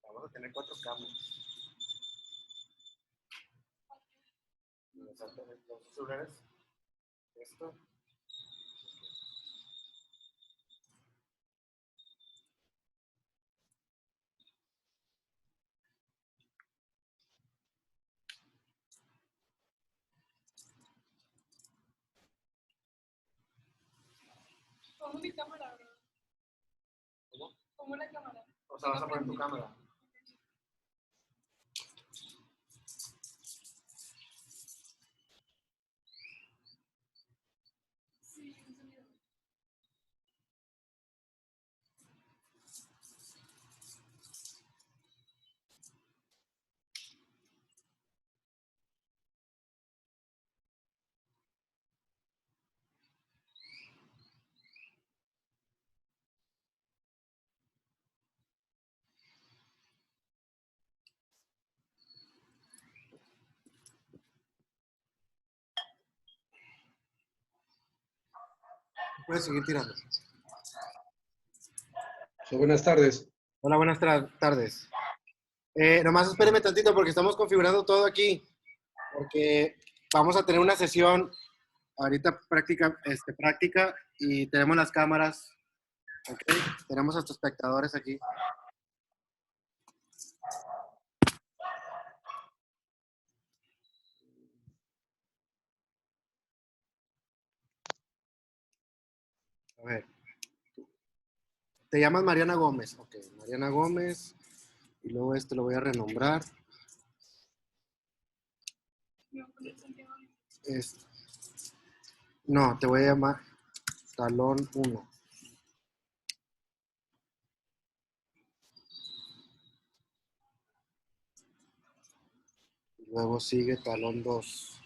Vamos a tener 4 cámaras. Exactamente, los celulares. Esto. Pongo mi cámara, bro. ¿Cómo? Pongo la cámara. O sea, vas a poner tu cámara. Sí, un sonido. Puedes seguir tirando. Buenas tardes. Hola, buenas tardes. Nomás espéreme tantito porque estamos configurando todo aquí. Porque vamos a tener una sesión ahorita práctica y tenemos las cámaras. ¿Ok? Tenemos hasta espectadores aquí. A ver. Te llamas Mariana Gómez. Ok, Mariana Gómez. Y luego este lo voy a renombrar. Me voy a poner Santiago. No, te voy a llamar Talón 1. Luego sigue Talón 2.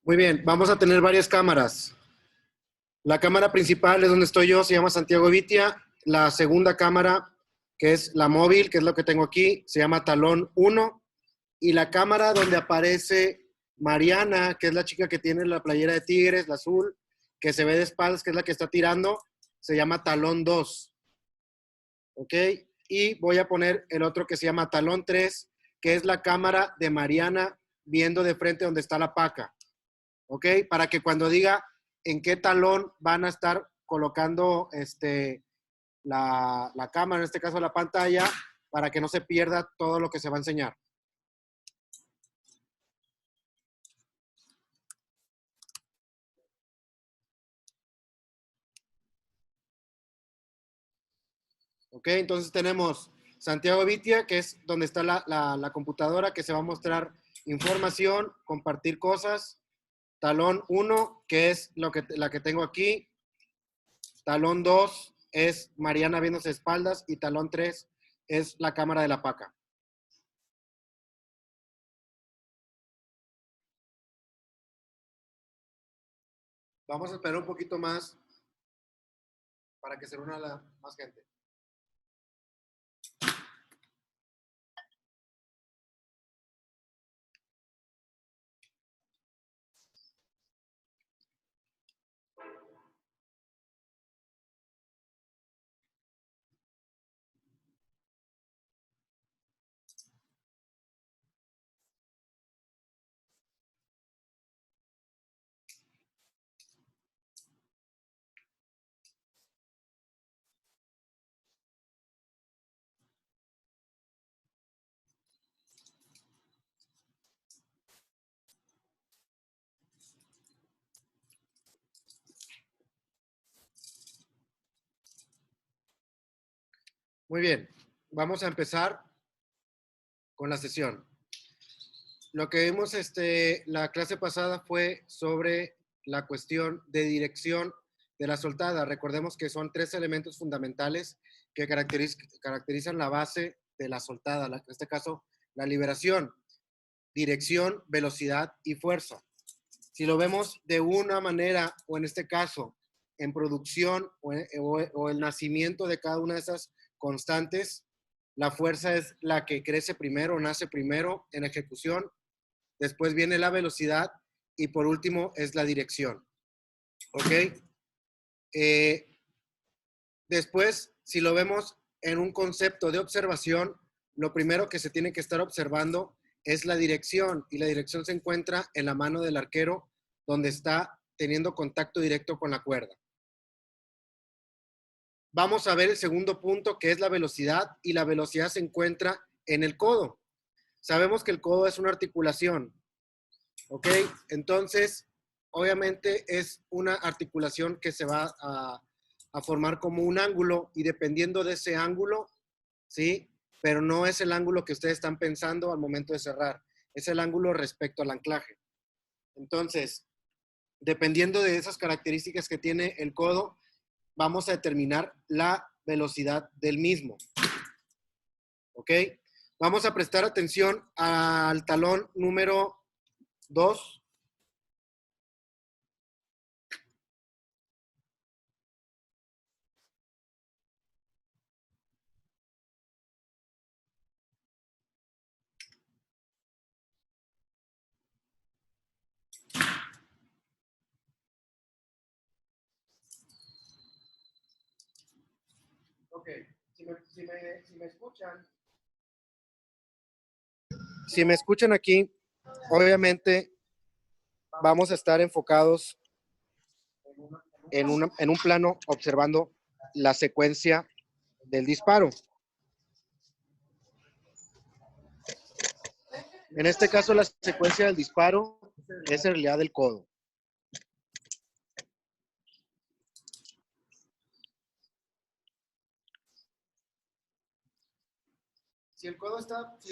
Muy bien, vamos a tener varias cámaras. La cámara principal es donde estoy yo, se llama Santiago Vitia. La segunda cámara, que es la móvil, que es lo que tengo aquí, se llama Talón 1. Y la cámara donde aparece Mariana, que es la chica que tiene la playera de Tigres, la azul, que se ve de espaldas, que es la que está tirando, se llama Talón 2. ¿Ok? Y voy a poner el otro que se llama Talón 3, que es la cámara de Mariana viendo de frente donde está la paca. ¿Ok? Para que cuando diga en qué talón van a estar colocando la cámara, en este caso la pantalla, para que no se pierda todo lo que se va a enseñar. ¿Ok? Entonces tenemos Santiago Vitia, que es donde está la computadora, que se va a mostrar información, compartir cosas. Talón 1, que es la que tengo aquí. Talón 2 es Mariana viéndose espaldas. Y talón 3 es la cámara de la paca. Vamos a esperar un poquito más para que se una más gente. Muy bien, vamos a empezar con la sesión. Lo que vimos la clase pasada fue sobre la cuestión de dirección de la soltada. Recordemos que son 3 elementos fundamentales que caracterizan la base de la soltada, en este caso la liberación, dirección, velocidad y fuerza. Si lo vemos de una manera, o en este caso, en producción o el nacimiento de cada una de esas constantes, la fuerza es la que crece primero, nace primero en ejecución, después viene la velocidad y por último es la dirección. ¿Ok? Después, si lo vemos en un concepto de observación, lo primero que se tiene que estar observando es la dirección, y la dirección se encuentra en la mano del arquero, donde está teniendo contacto directo con la cuerda. Vamos a ver el segundo punto, que es la velocidad, y la velocidad se encuentra en el codo. Sabemos que el codo es una articulación, ¿ok? Entonces, obviamente es una articulación que se va a formar como un ángulo, y dependiendo de ese ángulo, ¿sí? Pero no es el ángulo que ustedes están pensando al momento de cerrar, es el ángulo respecto al anclaje. Entonces, dependiendo de esas características que tiene el codo, vamos a determinar la velocidad del mismo. ¿Ok? Vamos a prestar atención al talón número 2. Ok, si me escuchan. Si me escuchan aquí, obviamente vamos a estar enfocados en un plano observando la secuencia del disparo. En este caso, la secuencia del disparo es en realidad del codo. Si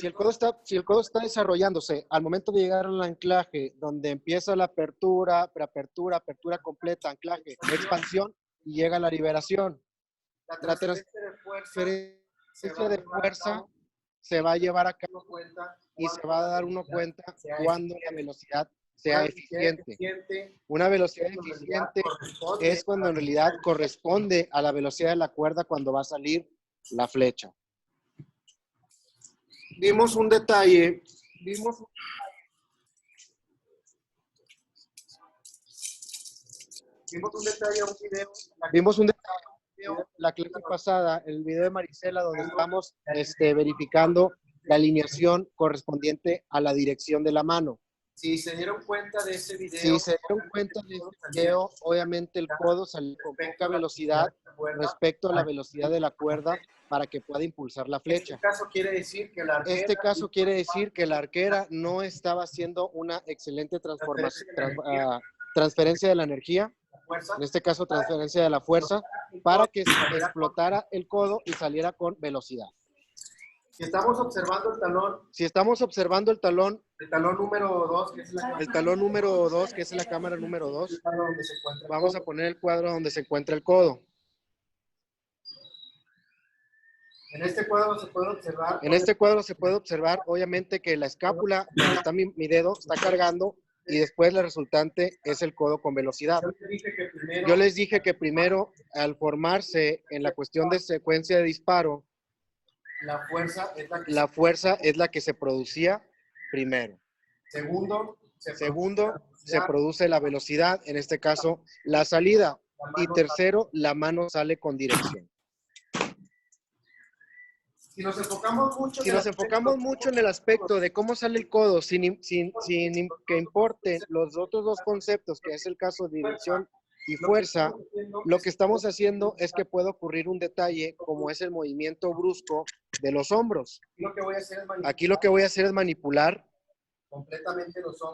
el codo está desarrollándose al momento de llegar al anclaje, donde empieza la apertura, preapertura, apertura completa, anclaje, expansión, y llega la liberación. La transferencia de fuerza se va a llevar a cabo y se va a dar uno cuenta cuando la velocidad sea eficiente. Una velocidad eficiente es cuando en realidad corresponde a la velocidad de la cuerda cuando va a salir la flecha. Vimos un detalle. Vimos un detalle la clase pasada, el video de Marisela, donde estamos verificando la alineación correspondiente a la dirección de la mano. Si se dieron cuenta de ese video, Obviamente el codo salió con poca velocidad respecto a la velocidad de la cuerda para que pueda impulsar la flecha. Este caso quiere decir que la arquera no estaba haciendo una excelente transferencia de la energía, en este caso transferencia de la fuerza, para que explotara el codo y saliera con velocidad. Si estamos observando el talón, el talón número 2, que es la cámara número 2, vamos a poner el cuadro donde se encuentra el codo. En este cuadro se puede observar, obviamente, que la escápula, donde está mi dedo, está cargando, y después la resultante es el codo con velocidad. Yo les dije que primero, al formarse en la cuestión de secuencia de disparo, la fuerza es la que se producía primero. Segundo, se produce la velocidad, en este caso, la salida. Y tercero, la mano sale con dirección. Si nos enfocamos mucho en el aspecto de cómo sale el codo, sin que importen los otros dos conceptos, que es el caso de dirección y fuerza, lo que estamos haciendo es que puede ocurrir un detalle como es el movimiento brusco de los hombros. Aquí lo que voy a hacer es manipular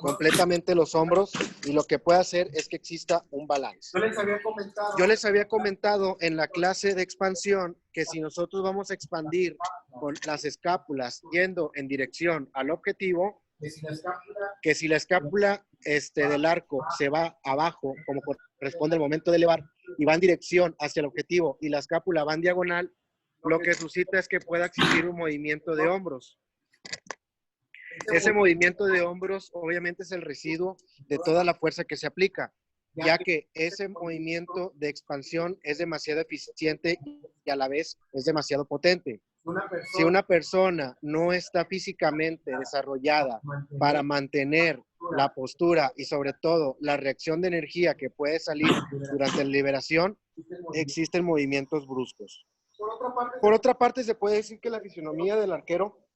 completamente los hombros, y lo que puede hacer es que exista un balance. Yo les había comentado en la clase de expansión que si nosotros vamos a expandir con las escápulas yendo en dirección al objetivo, que si la escápula del arco se va abajo, como corresponde al momento de elevar, y va en dirección hacia el objetivo, y la escápula va en diagonal, lo que suscita es que pueda existir un movimiento de hombros. Ese movimiento de hombros obviamente es el residuo de toda la fuerza que se aplica, ya que ese movimiento de expansión es demasiado eficiente y a la vez es demasiado potente. Si una persona no está físicamente desarrollada para mantener la postura y sobre todo la reacción de energía que puede salir durante la liberación, existen movimientos bruscos. Por otra parte, se puede decir que la fisionomía del arquero,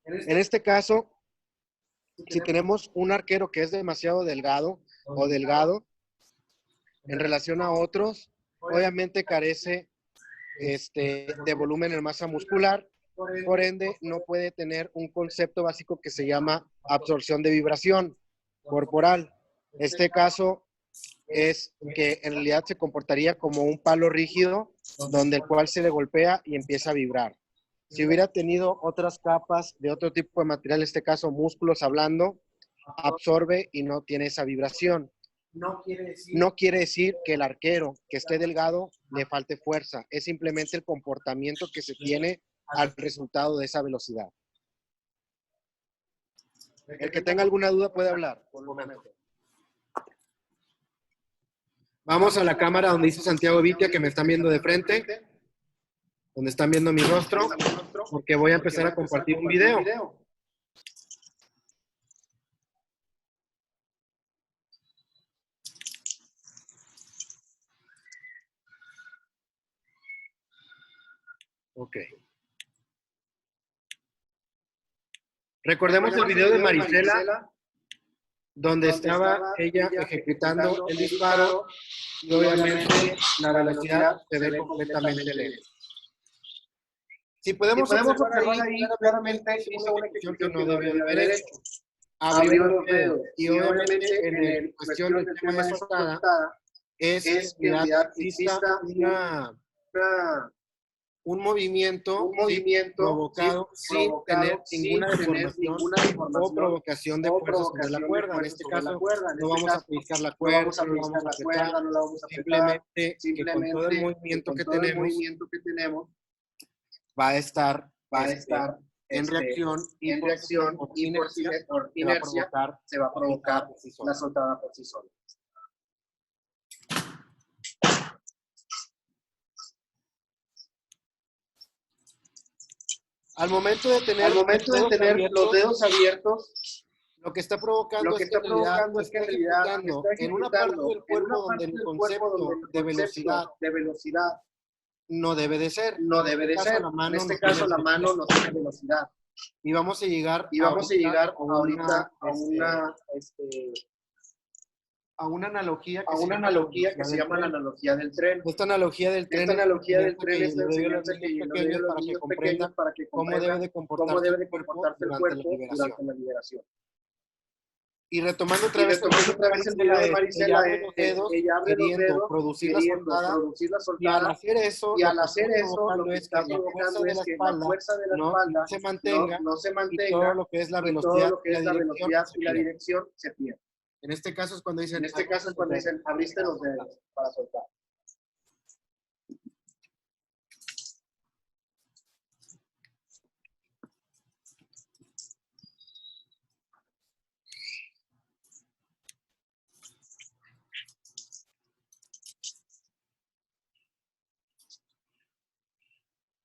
en este caso, si tenemos un arquero que es demasiado delgado o delgado en relación a otros, obviamente carece de volumen en masa muscular, por ende no puede tener un concepto básico que se llama absorción de vibración corporal. Este caso es que en realidad se comportaría como un palo rígido donde el cual se le golpea y empieza a vibrar. Si hubiera tenido otras capas de otro tipo de material, en este caso músculos hablando, absorbe y no tiene esa vibración. No quiere decir que el arquero que esté delgado le falte fuerza. Es simplemente el comportamiento que se tiene al resultado de esa velocidad. El que tenga alguna duda puede hablar. Por un momento. Vamos a la cámara donde dice Santiago Vitia, que me están viendo de frente, donde están viendo mi rostro, porque voy a empezar a compartir un video. Ok. Recordemos el video de Marisela, donde estaba ella ejecutando el disparo y obviamente la velocidad se ve completamente lenta. Si podemos observar ahí, claramente hizo una ejecución que no debió de haber hecho. Abrió los dedos y obviamente en cuestión del tema de soltada es que en realidad exista un movimiento provocado sin tener ninguna deformación o provocación de fuerza sobre la cuerda. En este caso, no vamos a pellizcar la cuerda, no vamos a apretar, simplemente que con todo el movimiento que tenemos va a estar en reacción y por inercia se va a provocar la soltada por sí sola. Al momento de tener los dedos abiertos, lo que está provocando es que en realidad en una parte del cuerpo donde el concepto de velocidad no debe de ser. En este caso la mano no tiene velocidad. Y vamos a llegar a una analogía que se llama la analogía del tren. Esta analogía del tren es la enseñanza que yo le doy a los niños pequeños para que cómo debe de comportarse el cuerpo durante la liberación. Y retomando otra vez el video de Marisela, ella abre los dedos queriendo producir la soltada, y al hacer eso lo que está provocando es que la fuerza de la espalda no se mantenga y todo lo que es la velocidad y la dirección se pierde. En este caso es cuando dicen, abriste los dedos para soltar.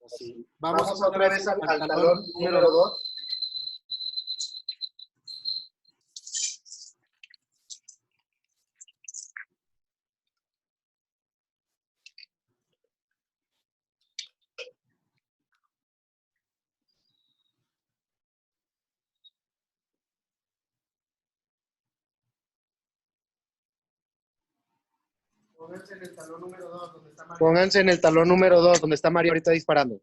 Así. Vamos otra vez al talón número 2. Pónganse en el talón número 2, donde está Mario. Pónganse en el talón número 2, donde está Mario ahorita disparando.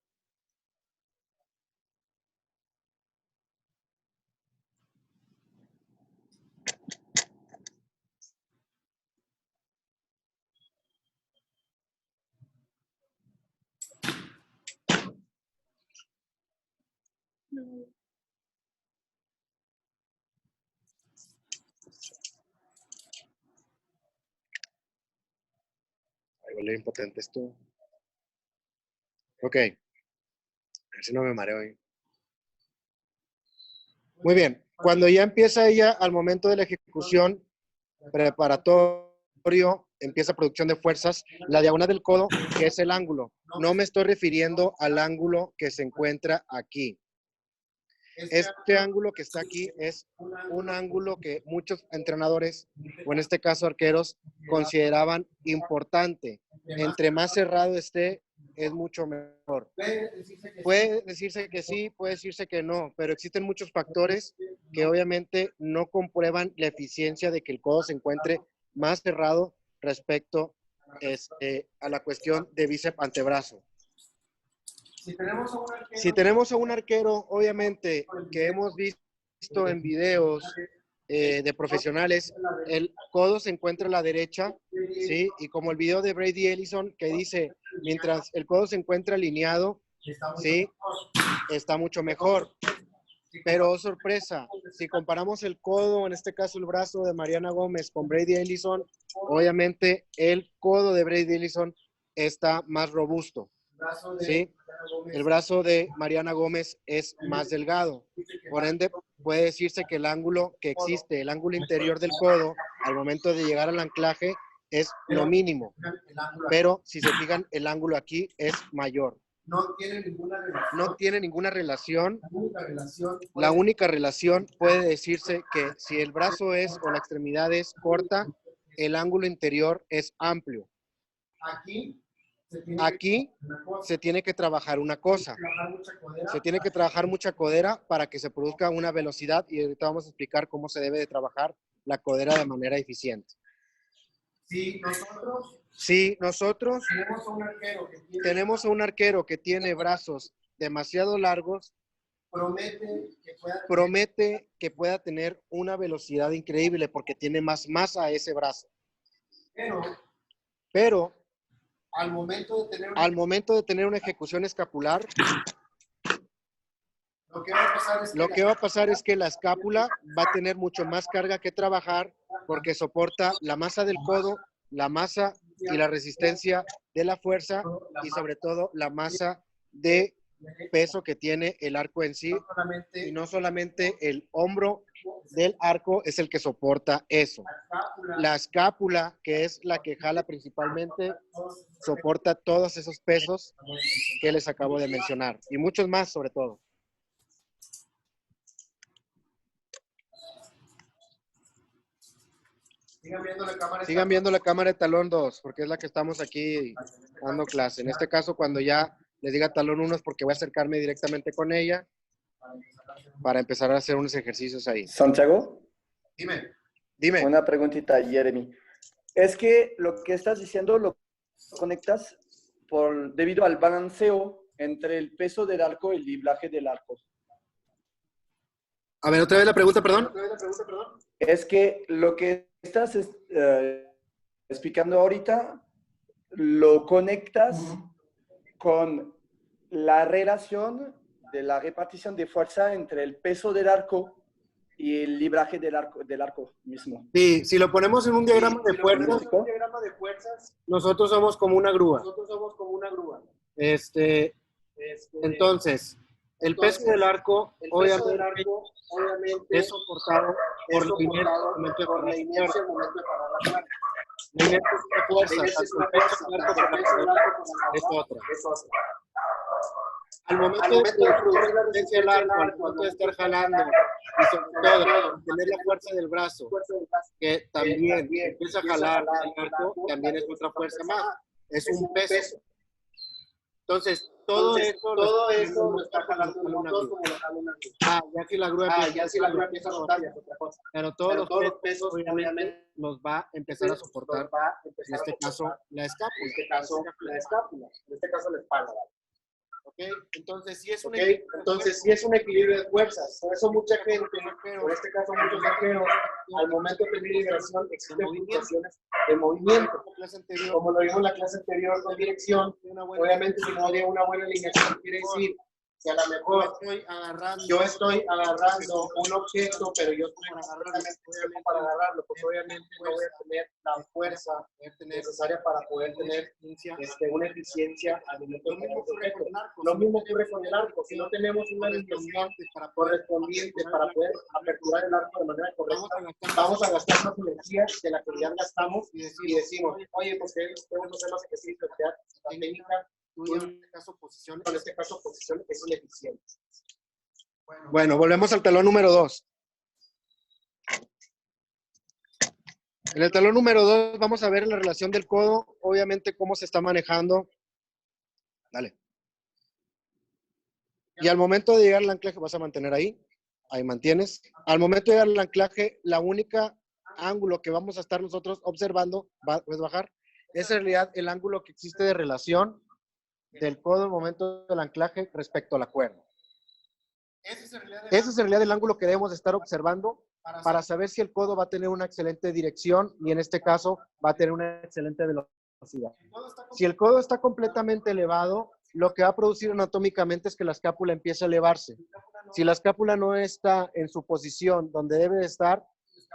Ay, huele impotente esto. Ok. A ver si no me mareo ahí. Muy bien. Cuando ya empieza ella al momento de la ejecución preparatorio, empieza producción de fuerzas, la diagonal del codo, que es el ángulo. No me estoy refiriendo al ángulo que se encuentra aquí. Este ángulo que está aquí es un ángulo que muchos entrenadores, o en este caso arqueros, consideraban importante. Entre más cerrado esté, es mucho mejor. Puede decirse que sí, puede decirse que no, pero existen muchos factores que obviamente no comprueban la eficiencia de que el codo se encuentre más cerrado respecto a la cuestión de bíceps antebrazo. Si tenemos a un arquero, obviamente, que hemos visto en videos de profesionales, el codo se encuentra a la derecha, ¿sí? Y como el video de Brady Ellison que dice, mientras el codo se encuentra alineado, ¿sí? Está mucho mejor. Pero, oh, sorpresa, si comparamos el codo, en este caso el brazo de Mariana Gómez con Brady Ellison, obviamente el codo de Brady Ellison está más robusto, ¿sí? El brazo de Mariana Gómez es más delgado. Por ende, puede decirse que el ángulo que existe, el ángulo interior del codo, al momento de llegar al anclaje, es lo mínimo. Pero, si se fijan, el ángulo aquí es mayor. No tiene ninguna relación. La única relación puede decirse que si el brazo es o la extremidad es corta, el ángulo interior es amplio. Aquí se tiene que trabajar una cosa. Se tiene que trabajar mucha codera para que se produzca una velocidad y ahorita vamos a explicar cómo se debe de trabajar la codera de manera eficiente. Si nosotros tenemos a un arquero que tiene brazos demasiado largos, promete que pueda tener una velocidad increíble porque tiene más masa ese brazo. Pero al momento de tener una ejecución escapular, lo que va a pasar es que la escápula va a tener mucho más carga que trabajar porque soporta la masa del codo, la masa y la resistencia de la fuerza y sobre todo la masa de peso que tiene el arco en sí, y no solamente el hombro del arco es el que soporta eso. La escápula, que es la que jala principalmente, soporta todos esos pesos que les acabo de mencionar y muchos más sobre todo. Sigan viendo la cámara de talón 2, porque es la que estamos aquí dando clase. En este caso, cuando ya les diga talón 1 es porque voy a acercarme directamente con ella para empezar a hacer unos ejercicios ahí. Santiago, Dime. una preguntita, Jeremy. Es que lo que estás diciendo lo conectas debido al balanceo entre el peso del arco y el libraje del arco. A ver, otra vez la pregunta, perdón. Es que lo que estás explicando ahorita lo conectas con la relación de la repartición de fuerza entre el peso del arco y el libraje del arco mismo. Sí, si lo ponemos en un diagrama de fuerzas, nosotros somos como una grúa. Entonces, el peso del arco, obviamente, es soportado por la inercia al momento de parar la fuerza. La inercia es una fuerza, tanto el peso del arco como la fuerza es otra. Al momento de producir la resistencia del arco, al momento de estar jalando, y sobre todo tener la fuerza del brazo, que también empieza a jalar el arco, también es otra fuerza más. Es un peso. Entonces, todo eso lo está jalando una grúa. Ya si la grúa empieza a rotar, ya es otra cosa. Pero todos los pesos, obviamente, los va a empezar a soportar, en este caso, la escápula. En este caso, la espalda. ¿Okay? Entonces, sí es un equilibrio de fuerzas. Por eso mucha gente, en este caso muchos arqueros, al momento de tener liberación, existen fluctuaciones de movimiento. Como lo vimos en la clase anterior con dirección, obviamente si no había una buena alineación, quiere decir Si a lo mejor yo estoy agarrando un objeto, pero yo estoy agarrando para agarrarlo, pues obviamente no voy a tener la fuerza necesaria para poder tener una eficiencia al momento de agarrar el objeto. Lo mismo ocurre con el arco. Si no tenemos una alineación correspondiente para poder aperturar el arco de manera correcta, vamos a gastar más energía de la que ya gastamos y decimos, oye, pues podemos hacer más ejercicio, la técnica. En este caso, posición es ineficiente. Bueno, volvemos al talón número 2. En el talón número 2 vamos a ver la relación del codo, obviamente cómo se está manejando. Dale. Y al momento de llegar al anclaje vas a mantener ahí. Ahí mantienes. Al momento de llegar al anclaje, la única ángulo que vamos a estar nosotros observando, puedes bajar, es en realidad el ángulo que existe de relación del codo al momento del anclaje respecto a la cuerda. Ese es en realidad el ángulo que debemos estar observando para saber si el codo va a tener una excelente dirección y en este caso va a tener una excelente velocidad. Si el codo está completamente elevado, lo que va a producir anatómicamente es que la escápula empiece a elevarse. Si la escápula no está en su posición donde debe de estar,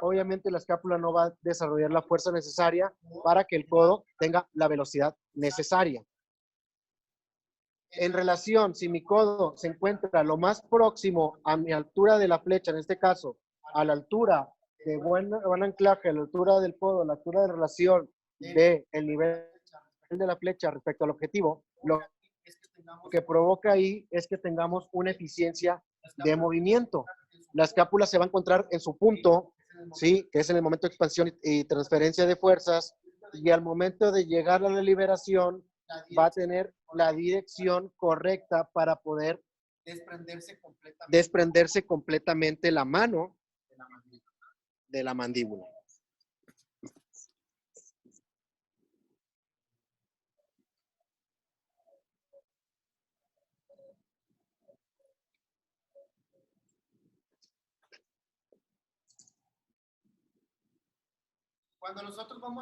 obviamente la escápula no va a desarrollar la fuerza necesaria para que el codo tenga la velocidad necesaria. En relación, si mi codo se encuentra lo más próximo a mi altura de la flecha, en este caso, a la altura de buen anclaje, a la altura del codo, a la altura de relación del nivel de la flecha respecto al objetivo, lo que provoca ahí es que tengamos una eficiencia de movimiento. La escápula se va a encontrar en su punto, ¿sí? Que es en el momento de expansión y transferencia de fuerzas, y al momento de llegar a la liberación, va a tener la dirección correcta para poder desprenderse completamente la mano de la mandíbula.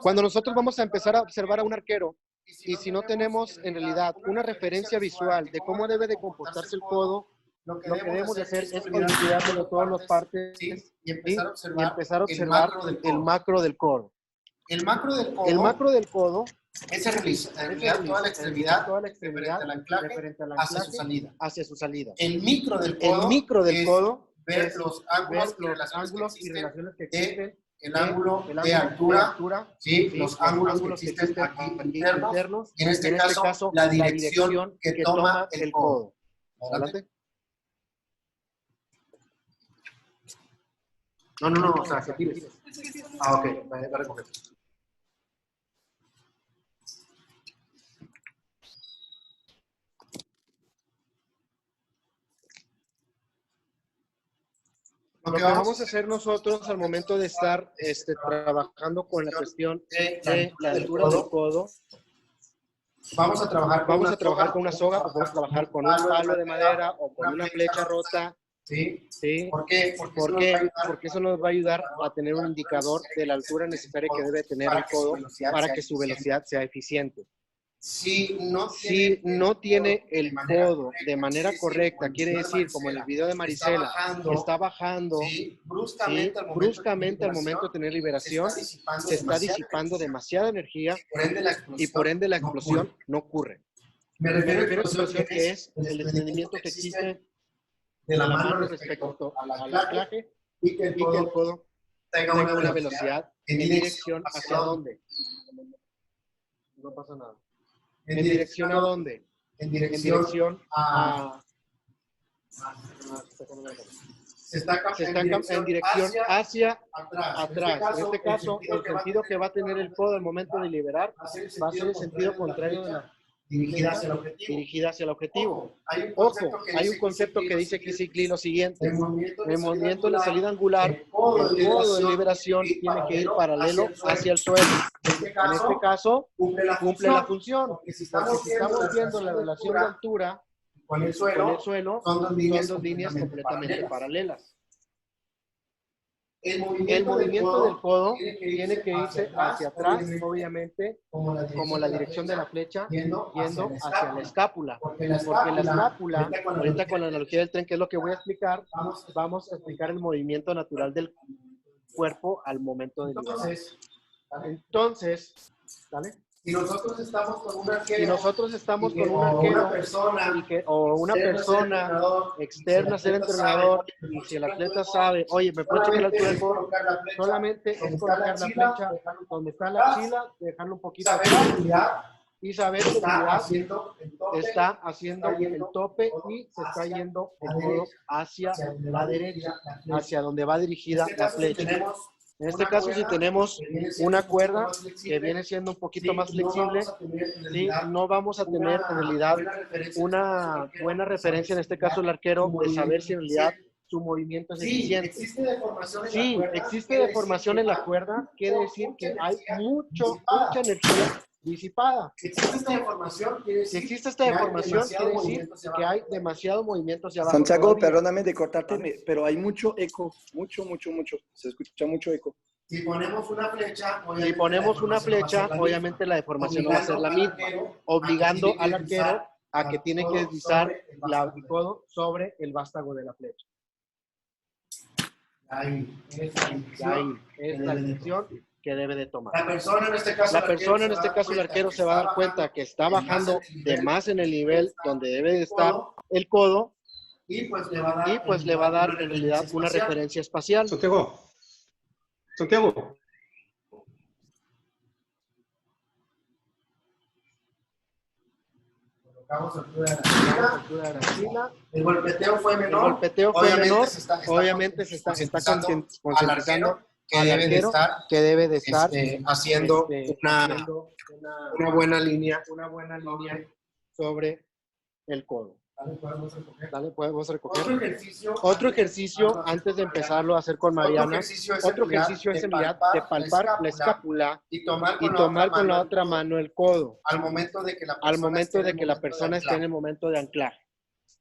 Cuando nosotros vamos a empezar a observar a un arquero, y si no tenemos en realidad una referencia visual de cómo debe de comportarse el codo, lo que debemos de hacer es olvidarnos de todas las partes y empezar a observar el macro del codo. El macro del codo es en realidad toda la extremidad referente al anclaje hacia su salida. El micro del codo ver es los ver ángulos y relaciones que existen, el ángulo de altura, ¿sí? Los ángulos que existen aquí internos, y en este caso la dirección que toma el codo. Adelante. No, o sea, que tires. Ok, va a recoger. Lo que vamos a hacer nosotros al momento de estar trabajando con la cuestión de la altura del codo, vamos a trabajar con una soga, o podemos trabajar con un palo de madera o con una flecha rota. ¿Sí? ¿Por qué? Porque eso nos va a ayudar a tener un indicador de la altura necesaria que debe tener el codo para que su velocidad sea eficiente. Si no tiene el codo de manera correcta, quiere decir, como en el video de Marisela, está bajando, bruscamente al momento de tener liberación, se está disipando demasiada energía y por ende la explosión no ocurre. Me refiero a la explosión que es el desprendimiento que existe de la mano respecto al anclaje y que el codo tenga una velocidad en dirección hacia dónde. No pasa nada. ¿En dirección a dónde? En dirección a... Se está en dirección hacia atrás. En este caso, el sentido que va a tener el codo al momento de liberar va a ser el sentido contrario de la dirigida hacia el objetivo. Ojo, hay un concepto que dice que Cicli lo siguiente. En el movimiento de la salida angular, el codo de liberación tiene que ir paralelo hacia el suelo. En este caso, cumple la función. Porque si estamos viendo la relación de altura con el suelo, son dos líneas completamente paralelas. El El movimiento del codo tiene que irse hacia atrás, obviamente, como la dirección de la flecha, yendo yendo hacia la escápula. Porque la Porque la escápula, ahorita ahorita con la analogía del tren, que es lo que voy a explicar, vamos vamos a explicar el movimiento natural del cuerpo al momento de liberar. Entonces, ¿vale? si nosotros estamos con un arquero, Si nosotros estamos y que- con un o arquero una persona, o una persona externa a ser entrenador, y si el atleta sabe, oye, me puedo checar la altura del codo, solamente es colocar la flecha donde está la axila, dejarlo un poquito saber atrás seguridad, y saber que está unidad haciendo el tope está haciendo el tope y se está yendo el codo hacia la derecha, hacia donde va dirigida En este la caso, si flecha. tenemos En este una caso, si cuerda tenemos que viene siendo una un poquito cuerda más flexible, que viene siendo un poquito sí, más flexible, no vamos a tener en realidad no vamos a tener en realidad una buena referencia, en este caso el arquero, de saber si en realidad su movimiento es Sí, eficiente. existe deformación en la Sí, cuerda. existe quiere deformación decir en la que cuerda, quiere decir mucha que hay energía mucha energía disipada. Si existe esta deformación, quiere Si decir existe esta que hay deformación, demasiado quiere decir movimiento hacia que abajo. hay demasiado movimiento hacia abajo. Santiago, todavía. perdóname de cortarte, pero hay mucho eco, mucho. Se escucha mucho eco. Si ponemos una flecha, Si ponemos una flecha, obviamente la deformación no va a ser la misma, obligando al arquero a que tiene que deslizar el codo sobre el vástago de la flecha. Ahí, Y ahí es la dirección que debe de tomar. La persona en este caso, La persona, en este caso el arquero, se va a dar cuenta que está bajando de más en el nivel donde debe de estar el codo y pues le va a dar en realidad una referencia espacial. Santiago. Colocamos altura de la Altura de la axila. El golpeteo fue El menor. golpeteo fue menor. Obviamente se está concientizando al arquero al arquero que debe de estar haciendo haciendo una buena línea. sobre el codo. Dale, podemos recoger. Dale, podemos recoger. Otro ejercicio Antes de empezarlo a hacer con Mariana. Otro ejercicio es en realidad de palpar la escápula y tomar con la otra mano el codo al momento de que la persona esté en el momento de anclaje.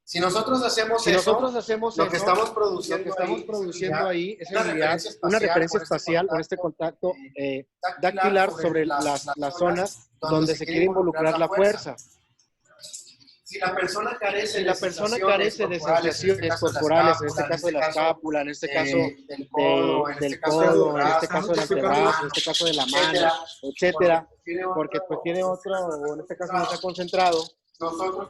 Si nosotros hacemos Si nosotros hacemos lo que eso, estamos lo que estamos produciendo ahí es en realidad una una referencia espacial con este contacto dactilar sobre las zonas donde se quiere involucrar la fuerza. Si la persona carece Si la persona carece de sensaciones corporales, en este caso de la escápula, en este caso del codo, del codo, en este caso del antebrazo, en este caso de la mano, etcétera, porque pues tiene otro, o en este caso no está concentrado,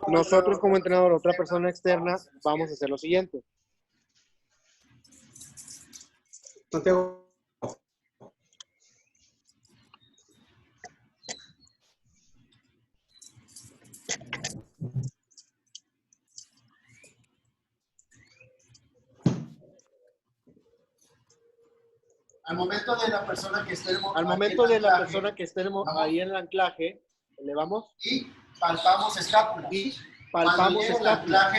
nosotros como entrenador, otra persona externa, vamos a hacer lo siguiente. Santiago. Al momento de la persona que esté ahí en el anclaje, elevamos y palpamos escápula. y palpamos escápula.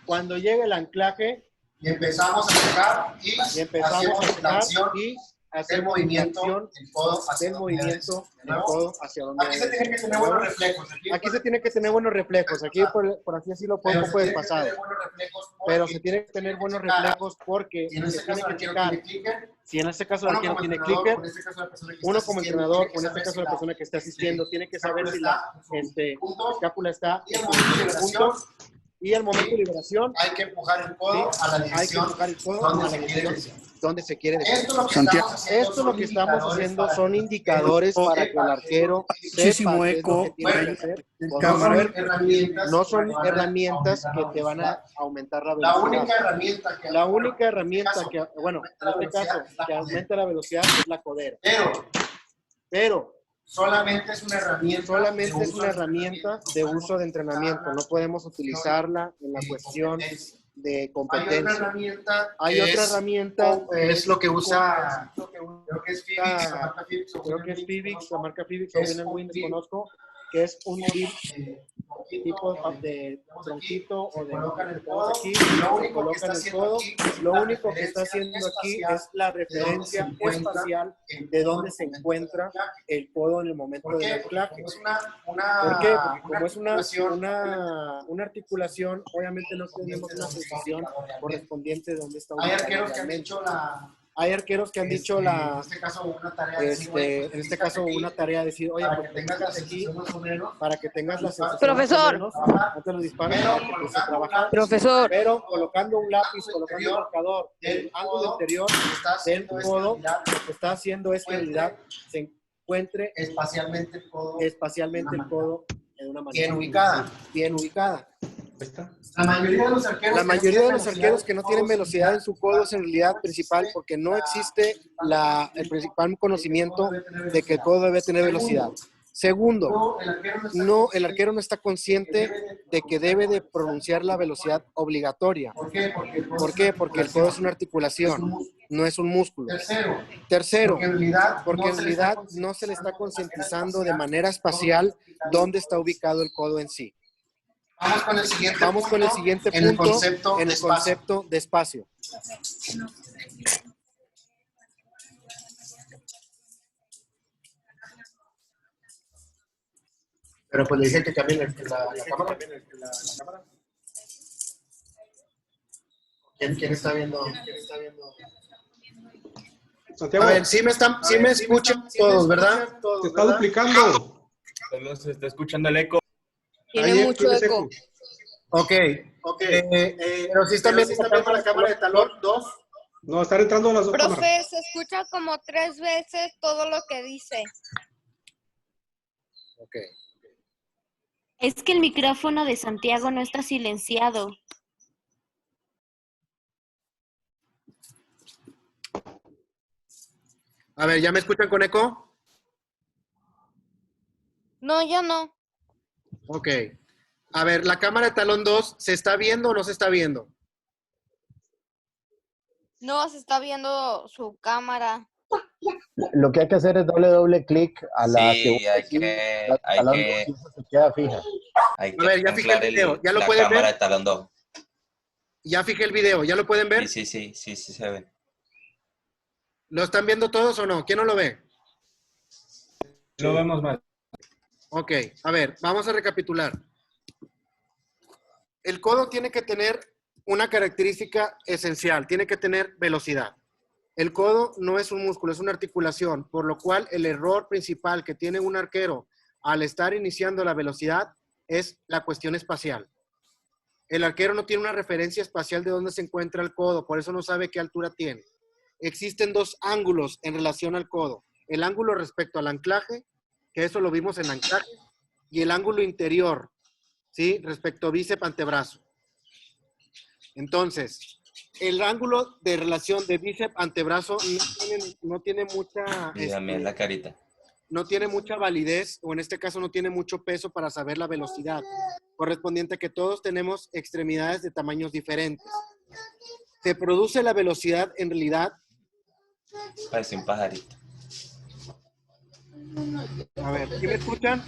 Cuando llegue el anclaje, Y empezamos a sacar y hacemos la acción y del hacemos movimiento la acción del codo hacia del donde movimiento debe. del codo hacia donde Aquí se tienen que tener buenos reflejos. Aquí se tiene que tener buenos reflejos. Aquí por así decirlo, poco puedes pasar. Pero se tiene que tener buenos reflejos porque si en este se tiene caso que el checar. arquero tiene clicker, Si en este caso el arquero tiene clicker, uno como entrenador, o en este caso la persona que está asistiendo, tiene que saber si la escápula está y el en momento de liberación, punto. Y al momento de liberación, hay que empujar el codo a la hay que dirección empujar el codo donde a la se quiere dirección dirección. donde se quiere definir. Esto lo que estamos haciendo Indicadores para que el arquero sepa qué es lo que tiene que hacer. No son herramientas que te van a aumentar la La velocidad. única herramienta que, Bueno, en este caso, que aumenta la velocidad es la codera. Pero solamente es una herramienta de uso de entrenamiento. No podemos utilizarla en la cuestión de competencia. Hay otra herramienta, es lo que usa, creo que es Fibix, la marca Fibix, o bien el Win, desconozco, que es un tipo de tronquito o de colocan el aquí, codo, colocan el codo. Lo único que está haciendo aquí es la referencia espacial de dónde se encuentra el codo en el momento del anclaje. ¿Por qué? Porque como es una articulación, obviamente no tenemos una sensación correspondiente de dónde está Hay ubicado arqueros que han realmente. hecho Hay arqueros que han dicho En este caso, una tarea de decir, oye, en este caso, una tarea de decir, oye, para pues que tengas la aquí sensación más o menos, para que tengas la sensación Profesor. más o menos, antes de los disparos, para que empieces a trabajar. Profesor. Pero colocando un lápiz, colocando un marcador en el ángulo interior del codo, lo que está haciendo es que en realidad se encuentre espacialmente el codo en una manera bien ubicada. Bien ubicada. Ahí está. La mayoría de los arqueros que no tienen velocidad en su codo es en realidad principal porque no existe el principal conocimiento de que el codo debe tener velocidad. Segundo, el arquero no está consciente de que debe de pronunciar la velocidad obligatoria. ¿Por qué? ¿Por qué? Porque el codo es una articulación, no es un músculo. Tercero, porque en realidad no se le está concientizando de manera espacial dónde está ubicado el codo en sí. Vamos con el siguiente punto En el de espacio. concepto de espacio. Pero pues le dije que cambie la cámara. ¿Quién está viendo? Santiago, A ver, sí me escuchan todos, ¿verdad? te está duplicando. Solo se está escuchando el eco. Tiene Ahí mucho tienes eco. Ok. Pero si están viendo la cámara de talón 2. No, están entrando las dos cámaras. Profe, se escucha como 3 veces todo lo que dice. Ok. Es que el micrófono de Santiago no está silenciado. A ver, ¿ya me escuchan con eco? No, ya no. Ok. A ver, la cámara de talón 2, ¿se está viendo o no se está viendo? No, se está viendo su cámara. Lo que hay que hacer es darle doble clic a la Sí, hay que se queda fija. hay A ver, ya fijé el anclar video. ¿Ya lo la pueden cámara ver? de talón 2. Ya fijé el video. ¿Ya lo pueden ver? Sí, se ve. ¿Lo están viendo todos o no? ¿Quién no lo ve? Lo vemos mal. Ok, a ver, vamos a recapitular. El codo tiene que tener una característica esencial, tiene que tener velocidad. El codo no es un músculo, es una articulación, por lo cual el error principal que tiene un arquero al estar iniciando la velocidad es la cuestión espacial. El arquero no tiene una referencia espacial de dónde se encuentra el codo, por eso no sabe qué altura tiene. Existen dos ángulos en relación al codo. El ángulo respecto al anclaje, que eso lo vimos en anclaje, y el ángulo interior, ¿sí? Respecto a bíceps antebrazo. Entonces, el ángulo de relación de bíceps antebrazo no tiene mucha... Dígame la carita. No tiene mucha validez, o en este caso no tiene mucho peso para saber la velocidad, correspondiente a que todos tenemos extremidades de tamaños diferentes. Se produce la velocidad en realidad... Parece un pajarito. A ver, ¿sí me escuchan?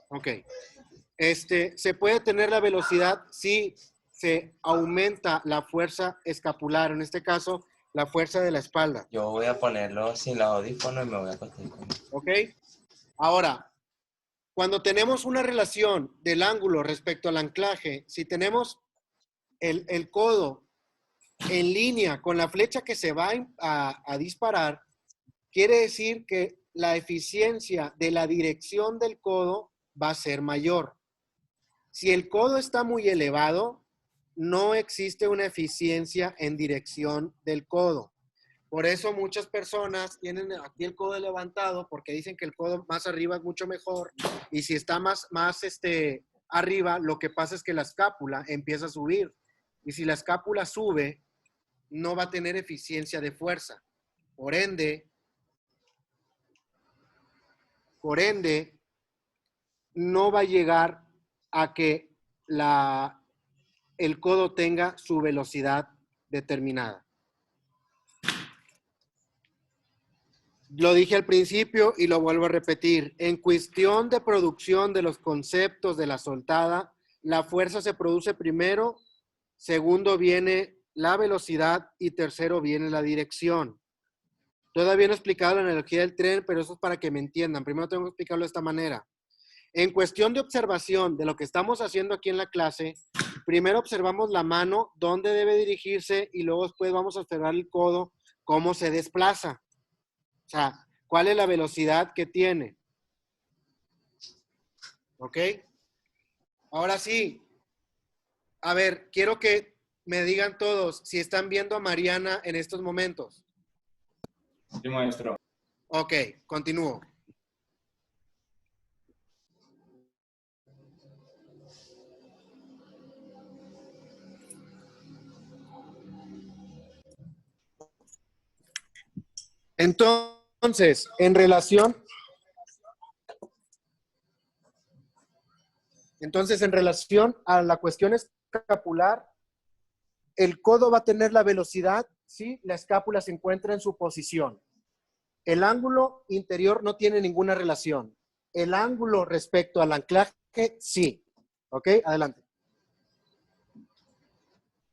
Ok. Se puede tener la velocidad si se aumenta la fuerza escapular, en este caso, la fuerza de la espalda. Yo voy a ponerlo sin los audífonos y me voy a acostar con él. ¿Ok? Ahora, cuando tenemos una relación del ángulo respecto al anclaje, si tenemos el codo en línea con la flecha que se va a disparar, quiere decir que la eficiencia de la dirección del codo va a ser mayor. Si el codo está muy elevado, no existe una eficiencia en dirección del codo. Por eso muchas personas tienen aquí el codo levantado porque dicen que el codo más arriba es mucho mejor y si está más arriba, lo que pasa es que la escápula empieza a subir y si la escápula sube, no va a tener eficiencia de fuerza. Por ende, no va a llegar a que el codo tenga su velocidad determinada. Lo dije al principio y lo vuelvo a repetir. En cuestión de producción de los conceptos de la soltada, la fuerza se produce primero, segundo viene la velocidad y tercero viene la dirección. Todavía no he explicado la analogía del tren, pero eso es para que me entiendan. Primero tengo que explicarlo de esta manera. En cuestión de observación de lo que estamos haciendo aquí en la clase, primero observamos la mano, dónde debe dirigirse, y luego después vamos a observar el codo, cómo se desplaza. O sea, cuál es la velocidad que tiene. ¿Ok? Ahora sí. A ver, quiero que me digan todos si están viendo a Mariana en estos momentos. Sí, maestro. Ok, continúo. Entonces, en relación a la cuestión escapular, el codo va a tener la velocidad si la escápula se encuentra en su posición. El ángulo interior no tiene ninguna relación. El ángulo respecto al anclaje, sí. ¿Ok? Adelante.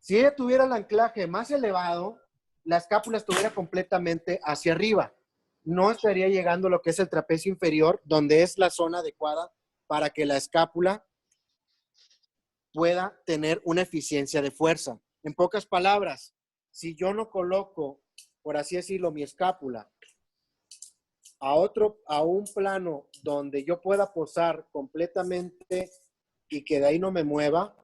Si ella tuviera el anclaje más elevado, la escápula estuviera completamente hacia arriba. No estaría llegando a lo que es el trapecio inferior, donde es la zona adecuada para que la escápula pueda tener una eficiencia de fuerza. En pocas palabras, si yo no coloco, por así decirlo, mi escápula a un plano donde yo pueda posar completamente y que de ahí no me mueva,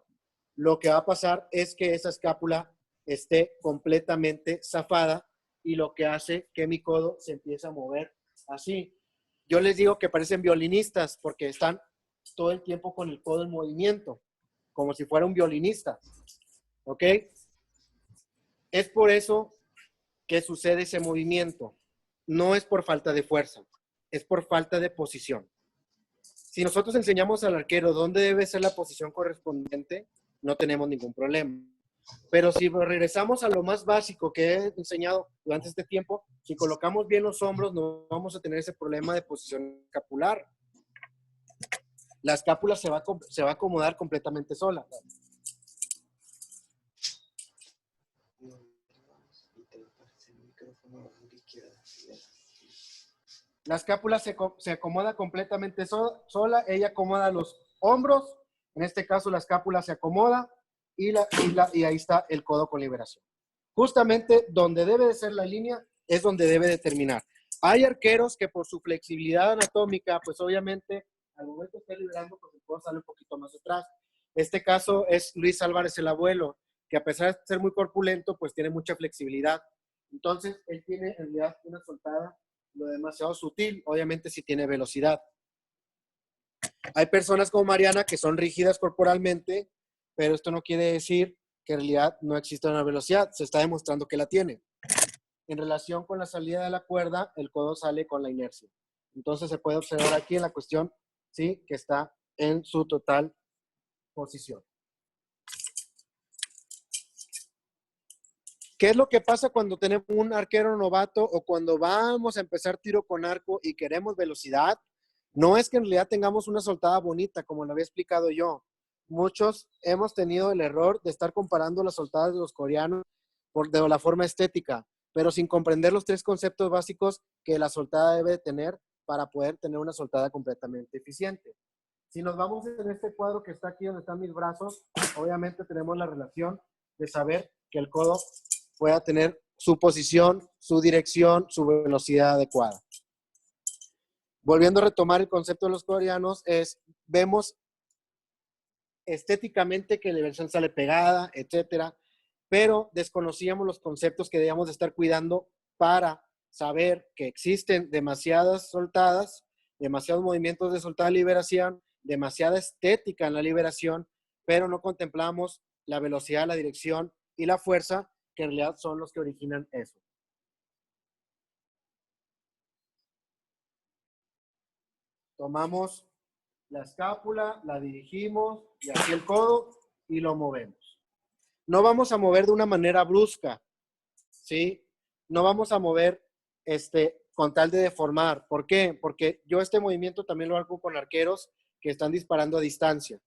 lo que va a pasar es que esa escápula esté completamente zafada y lo que hace que mi codo se empiece a mover así. Yo les digo que parecen violinistas porque están todo el tiempo con el codo en movimiento, como si fuera un violinista. ¿Ok? Es por eso que sucede ese movimiento. No es por falta de fuerza, es por falta de posición. Si nosotros enseñamos al arquero dónde debe ser la posición correspondiente, no tenemos ningún problema. Pero si regresamos a lo más básico que he enseñado durante este tiempo, si colocamos bien los hombros, no vamos a tener ese problema de posición escapular. La escápula se va a acomodar completamente sola. La escápula se acomoda completamente sola, ella acomoda los hombros, en este caso la escápula se acomoda y ahí está el codo con liberación. Justamente donde debe de ser la línea es donde debe de terminar. Hay arqueros que por su flexibilidad anatómica, pues obviamente al momento de estar liberando, pues el codo sale un poquito más atrás. Este caso es Luis Álvarez el abuelo, que a pesar de ser muy corpulento, pues tiene mucha flexibilidad. Entonces, él tiene en realidad una soltada lo demasiado sutil, obviamente si tiene velocidad. Hay personas como Mariana que son rígidas corporalmente, pero esto no quiere decir que en realidad no existe una velocidad, se está demostrando que la tiene. En relación con la salida de la cuerda, el codo sale con la inercia. Entonces se puede observar aquí en la cuestión, ¿sí?, que está en su total posición. ¿Qué es lo que pasa cuando tenemos un arquero novato o cuando vamos a empezar tiro con arco y queremos velocidad? No es que en realidad tengamos una soltada bonita, como lo había explicado yo. Muchos hemos tenido el error de estar comparando las soltadas de los coreanos de la forma estética, pero sin comprender los tres conceptos básicos que la soltada debe tener para poder tener una soltada completamente eficiente. Si nos vamos en este cuadro que está aquí donde están mis brazos, obviamente tenemos la relación de saber que el codo pueda tener su posición, su dirección, su velocidad adecuada. Volviendo a retomar el concepto de los coreanos, vemos estéticamente que la versión sale pegada, etcétera, pero desconocíamos los conceptos que debíamos de estar cuidando para saber que existen demasiadas soltadas, demasiados movimientos de soltada y liberación, demasiada estética en la liberación, pero no contemplamos la velocidad, la dirección y la fuerza, que en realidad son los que originan eso. Tomamos la escápula, la dirigimos y aquí el codo y lo movemos. No vamos a mover de una manera brusca, ¿sí? No vamos a mover con tal de deformar. ¿Por qué? Porque yo este movimiento también lo hago con arqueros que están disparando a distancia.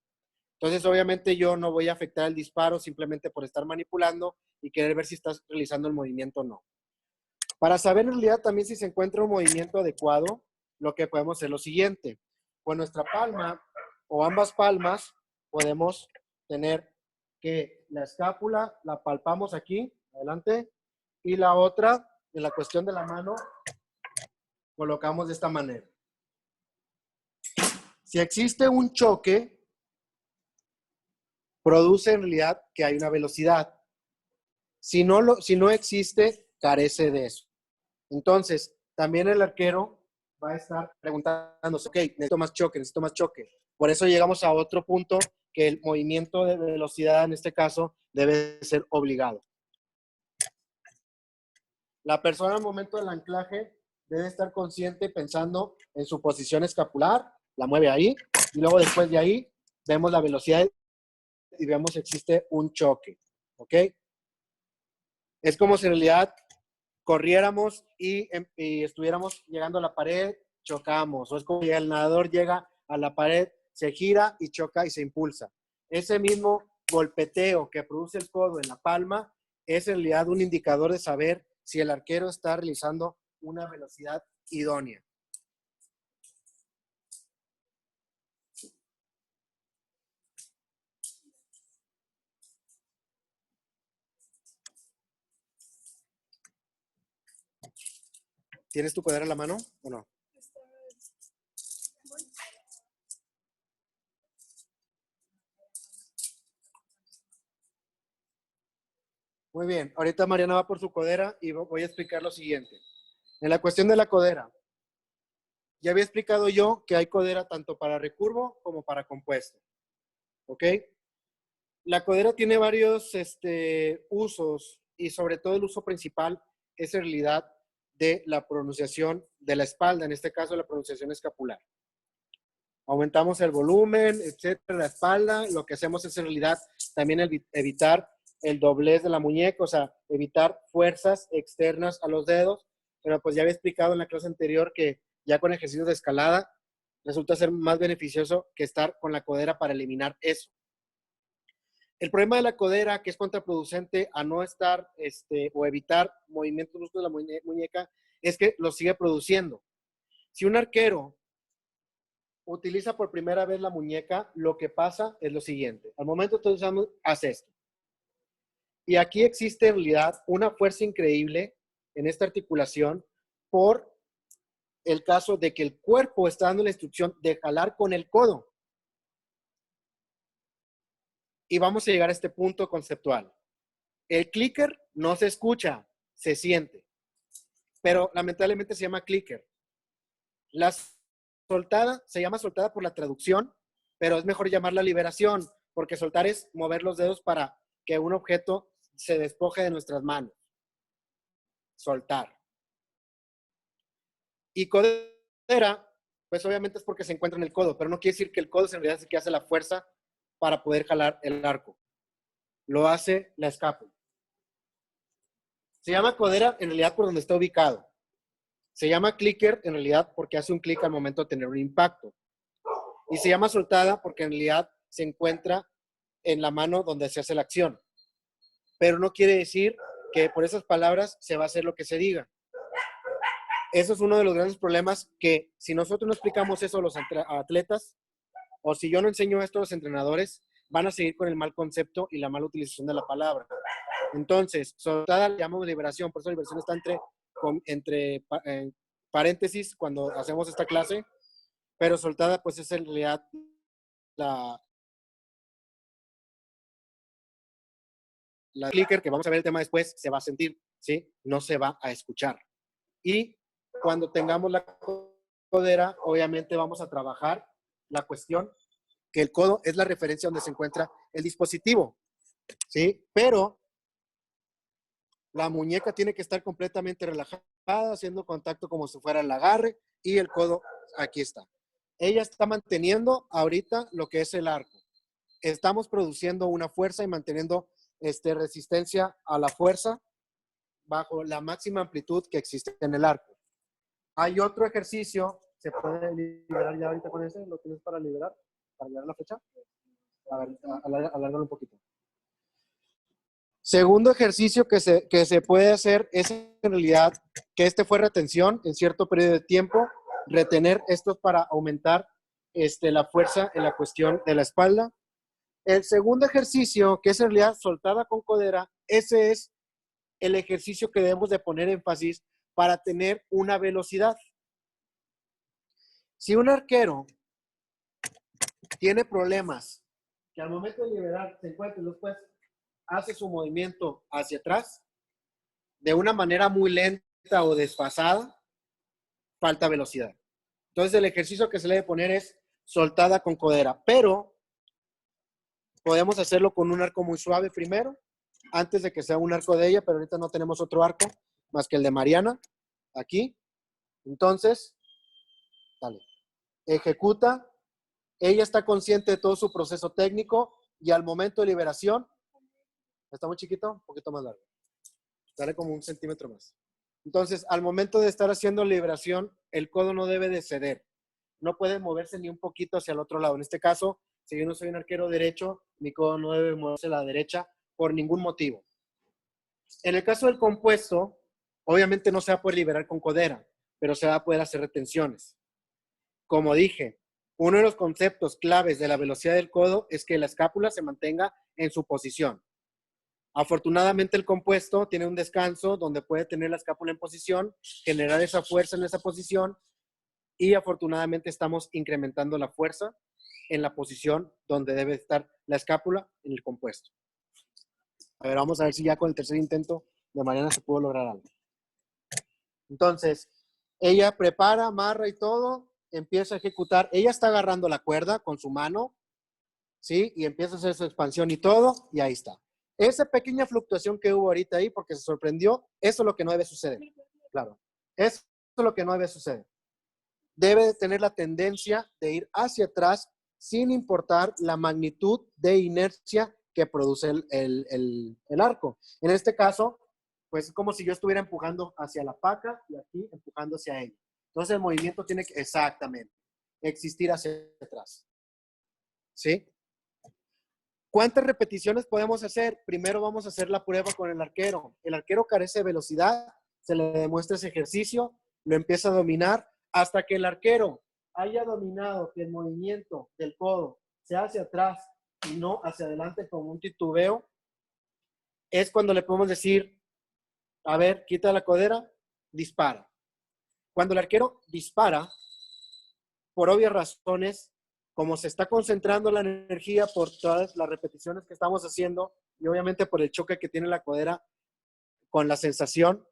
Entonces, obviamente, yo no voy a afectar el disparo simplemente por estar manipulando y querer ver si estás realizando el movimiento o no. Para saber en realidad también si se encuentra un movimiento adecuado, lo que podemos hacer es lo siguiente. Con nuestra palma o ambas palmas podemos tener que la escápula la palpamos aquí, adelante, y la otra, en la cuestión de la mano, colocamos de esta manera. Si existe un choque, produce en realidad que hay una velocidad. Si no existe, carece de eso. Entonces, también el arquero va a estar preguntándose, ok, necesito más choque, necesito más choque. Por eso llegamos a otro punto, que el movimiento de velocidad en este caso debe ser obligado. La persona al momento del anclaje debe estar consciente pensando en su posición escapular, la mueve ahí, y luego después de ahí vemos la velocidad y vemos si existe un choque. ¿Ok? Es como si en realidad corriéramos y estuviéramos llegando a la pared, chocamos. O es como si el nadador llega a la pared, se gira y choca y se impulsa. Ese mismo golpeteo que produce el codo en la palma es en realidad un indicador de saber si el arquero está realizando una velocidad idónea. ¿Tienes tu codera en la mano o no? Muy bien, ahorita Mariana va por su codera y voy a explicar lo siguiente. En la cuestión de la codera, ya había explicado yo que hay codera tanto para recurvo como para compuesto. ¿Ok? La codera tiene varios usos y sobre todo el uso principal es en realidad de la pronunciación de la espalda, en este caso la pronunciación escapular. Aumentamos el volumen, etcétera, la espalda. Lo que hacemos es en realidad también evitar el doblez de la muñeca, o sea, evitar fuerzas externas a los dedos. Pero pues ya había explicado en la clase anterior que ya con ejercicios de escalada resulta ser más beneficioso que estar con la codera para eliminar eso. El problema de la codera, que es contraproducente a no estar o evitar movimientos bruscos de la muñeca, es que lo sigue produciendo. Si un arquero utiliza por primera vez la muñeca, lo que pasa es lo siguiente. Al momento que usamos, hace esto. Y aquí existe en realidad una fuerza increíble en esta articulación por el caso de que el cuerpo está dando la instrucción de jalar con el codo. Y vamos a llegar a este punto conceptual. El clicker no se escucha, se siente. Pero lamentablemente se llama clicker. La soltada se llama soltada por la traducción, pero es mejor llamarla liberación, porque soltar es mover los dedos para que un objeto se despoje de nuestras manos. Soltar. Y codera, pues obviamente es porque se encuentra en el codo, pero no quiere decir que el codo en realidad es el que hace la fuerza para poder jalar el arco. Lo hace la escápula. Se llama codera en realidad por donde está ubicado. Se llama clicker en realidad porque hace un clic al momento de tener un impacto. Y se llama soltada porque en realidad se encuentra en la mano donde se hace la acción. Pero no quiere decir que por esas palabras se va a hacer lo que se diga. Eso es uno de los grandes problemas, que si nosotros no explicamos eso a los atletas, o si yo no enseño esto a los entrenadores, van a seguir con el mal concepto y la mala utilización de la palabra. Entonces, soltada le llamamos liberación, por eso la liberación está entre paréntesis cuando hacemos esta clase, pero soltada pues es en realidad la clicker, que vamos a ver el tema después, se va a sentir, ¿sí? No se va a escuchar. Y cuando tengamos la codera, obviamente vamos a trabajar la cuestión que el codo es la referencia donde se encuentra el dispositivo, ¿sí? Pero la muñeca tiene que estar completamente relajada, haciendo contacto como si fuera el agarre, y el codo aquí está. Ella está manteniendo ahorita lo que es el arco. Estamos produciendo una fuerza y manteniendo resistencia a la fuerza bajo la máxima amplitud que existe en el arco. Hay otro ejercicio, ¿se puede liberar ya ahorita con ese? ¿Lo tienes para liberar? ¿Para liberar la flecha? A ver, alárgalo un poquito. Segundo ejercicio que se puede hacer es en realidad que fue retención en cierto periodo de tiempo, retener esto para aumentar la fuerza en la cuestión de la espalda. El segundo ejercicio, que es en realidad soltada con codera, ese es el ejercicio que debemos de poner énfasis para tener una velocidad. Si un arquero tiene problemas, que al momento de liberar se encuentra y después hace su movimiento hacia atrás, de una manera muy lenta o desfasada, falta velocidad. Entonces el ejercicio que se le debe poner es soltada con codera, pero podemos hacerlo con un arco muy suave primero, antes de que sea un arco de ella, pero ahorita no tenemos otro arco más que el de Mariana, aquí. Entonces, dale, ejecuta. Ella está consciente de todo su proceso técnico y al momento de liberación, ¿está muy chiquito? Un poquito más largo. Dale como 1 centímetro más. Entonces, al momento de estar haciendo liberación, el codo no debe de ceder. No puede moverse ni un poquito hacia el otro lado. En este caso, si yo no soy un arquero derecho, mi codo no debe moverse a la derecha por ningún motivo. En el caso del compuesto, obviamente no se va a poder liberar con codera, pero se va a poder hacer retenciones. Como dije, uno de los conceptos claves de la velocidad del codo es que la escápula se mantenga en su posición. Afortunadamente el compuesto tiene un descanso donde puede tener la escápula en posición, generar esa fuerza en esa posición y afortunadamente estamos incrementando la fuerza en la posición donde debe estar la escápula en el compuesto. A ver, vamos a ver si ya con el tercer intento de Mariana se pudo lograr algo. Entonces, ella prepara, amarra y todo, empieza a ejecutar. Ella está agarrando la cuerda con su mano, ¿sí? Y empieza a hacer su expansión y todo, y ahí está. Esa pequeña fluctuación que hubo ahorita ahí, porque se sorprendió, eso es lo que no debe suceder. Claro, eso es lo que no debe suceder. Debe de tener la tendencia de ir hacia atrás sin importar la magnitud de inercia que produce el arco. En este caso, pues es como si yo estuviera empujando hacia la paca y aquí empujando hacia ella. Entonces el movimiento tiene que exactamente existir hacia atrás. ¿Sí? ¿Cuántas repeticiones podemos hacer? Primero vamos a hacer la prueba con el arquero. El arquero carece de velocidad, se le demuestra ese ejercicio, lo empieza a dominar hasta que el arquero haya dominado que el movimiento del codo sea hacia atrás y no hacia adelante como un titubeo. Es cuando le podemos decir, a ver, quita la codera, dispara. Cuando el arquero dispara, por obvias razones, como se está concentrando la energía por todas las repeticiones que estamos haciendo y obviamente por el choque que tiene la codera con la sensación,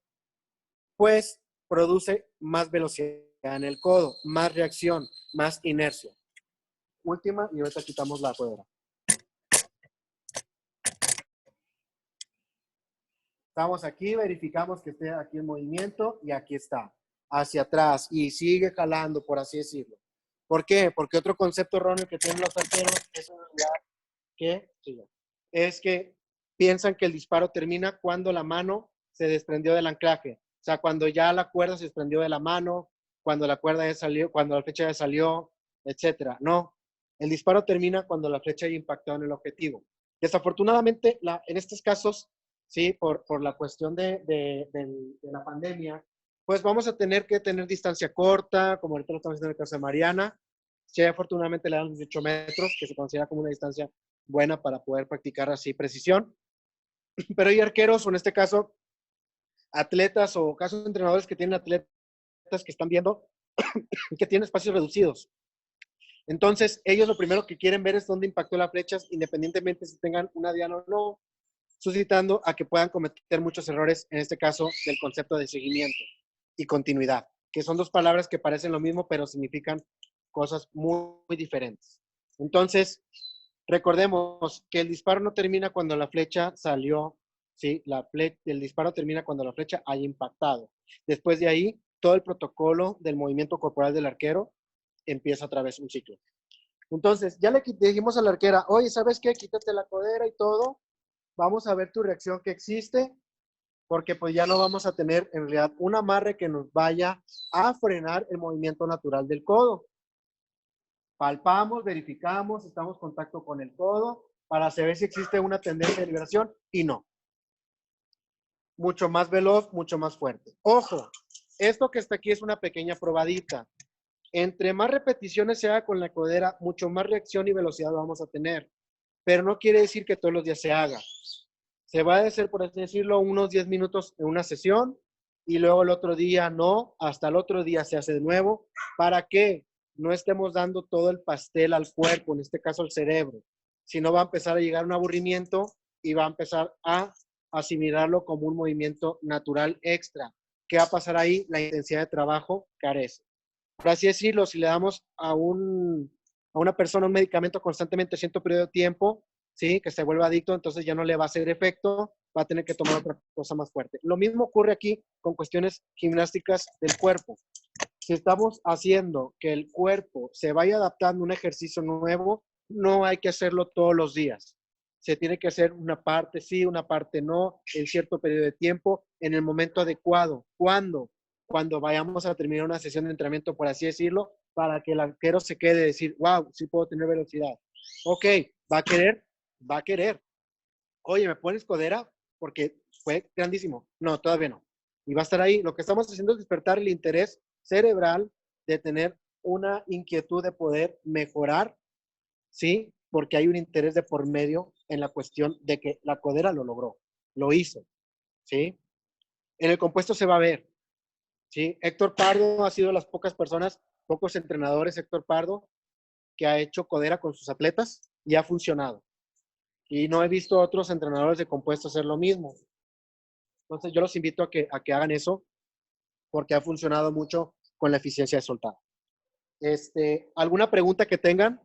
pues produce más velocidad en el codo, más reacción, más inercia. Última y ahorita quitamos la codera. Estamos aquí, verificamos que esté aquí en movimiento y aquí está, hacia atrás y sigue jalando, por así decirlo. ¿Por qué? Porque otro concepto erróneo que tienen los arqueros es que piensan que el disparo termina cuando la mano se desprendió del anclaje. O sea, cuando ya la cuerda se desprendió de la mano, cuando la cuerda ya salió, cuando la flecha ya salió, etcétera. No, el disparo termina cuando la flecha ya impactó en el objetivo. Desafortunadamente, en estos casos, sí, por la cuestión de la pandemia, pues vamos a tener que tener distancia corta, como ahorita lo estamos haciendo en el caso de Mariana. Sí, afortunadamente le dan 18 metros, que se considera como una distancia buena para poder practicar así precisión. Pero hay arqueros, o en este caso, atletas o casos de entrenadores que tienen atletas que están viendo que tienen espacios reducidos. Entonces, ellos lo primero que quieren ver es dónde impactó la flecha, independientemente si tengan una diana o no, suscitando a que puedan cometer muchos errores, en este caso, del concepto de seguimiento y continuidad, que son dos palabras que parecen lo mismo, pero significan cosas muy, muy diferentes. Entonces, recordemos que el disparo no termina cuando la flecha salió, ¿sí? El disparo termina cuando la flecha haya impactado. Después de ahí, todo el protocolo del movimiento corporal del arquero empieza otra vez un ciclo. Entonces, ya le dijimos a la arquera, oye, ¿sabes qué? Quítate la codera y todo. Vamos a ver tu reacción que existe, porque pues ya no vamos a tener en realidad un amarre que nos vaya a frenar el movimiento natural del codo. Palpamos, verificamos, estamos en contacto con el codo para saber si existe una tendencia de liberación y no. Mucho más veloz, mucho más fuerte. Ojo, esto que está aquí es una pequeña probadita. Entre más repeticiones se haga con la codera, mucho más reacción y velocidad vamos a tener. pero no quiere decir que todos los días se haga. Se va a hacer, por así decirlo, unos 10 minutos en una sesión y luego el otro día no, hasta el otro día se hace de nuevo, para que no estemos dando todo el pastel al cuerpo, en este caso al cerebro, sino va a empezar a llegar un aburrimiento y va a empezar a asimilarlo como un movimiento natural extra. ¿Qué va a pasar ahí? La intensidad de trabajo carece. Por así decirlo, si le damos a una persona un medicamento constantemente a cierto periodo de tiempo, ¿sí? Que se vuelva adicto, entonces ya no le va a hacer efecto, va a tener que tomar otra cosa más fuerte. Lo mismo ocurre aquí con cuestiones gimnásticas del cuerpo. Si estamos haciendo que el cuerpo se vaya adaptando a un ejercicio nuevo, no hay que hacerlo todos los días. Se tiene que hacer una parte sí, una parte no, en cierto periodo de tiempo, en el momento adecuado. ¿Cuándo? Cuando vayamos a terminar una sesión de entrenamiento, por así decirlo, para que el arquero se quede y decir, wow, sí puedo tener velocidad. Ok, ¿va a querer? Va a querer. Oye, ¿me pones codera? Porque fue grandísimo. No, todavía no. Y va a estar ahí. Lo que estamos haciendo es despertar el interés cerebral de tener una inquietud de poder mejorar, ¿sí? Porque hay un interés de por medio en la cuestión de que la codera lo logró, lo hizo, ¿sí? En el compuesto se va a ver, ¿sí? Héctor Pardo ha sido de las pocas personas, pocos entrenadores, Héctor Pardo, que ha hecho codera con sus atletas y ha funcionado. Y no he visto otros entrenadores de compuesto hacer lo mismo. Entonces yo los invito a que hagan eso porque ha funcionado mucho con la eficiencia de soltar. ¿Alguna pregunta que tengan?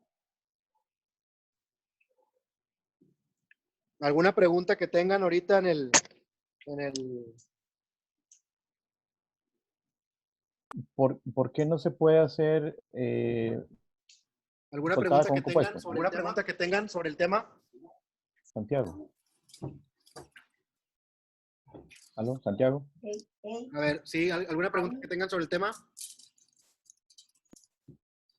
¿Alguna pregunta que tengan ahorita en el... ¿Por qué no se puede hacer ¿Alguna soltada pregunta, con que tengan, compuesto? ¿alguna pregunta que tengan sobre el tema? Santiago. ¿Aló, Santiago? A ver, ¿sí? ¿Alguna pregunta que tengan sobre el tema?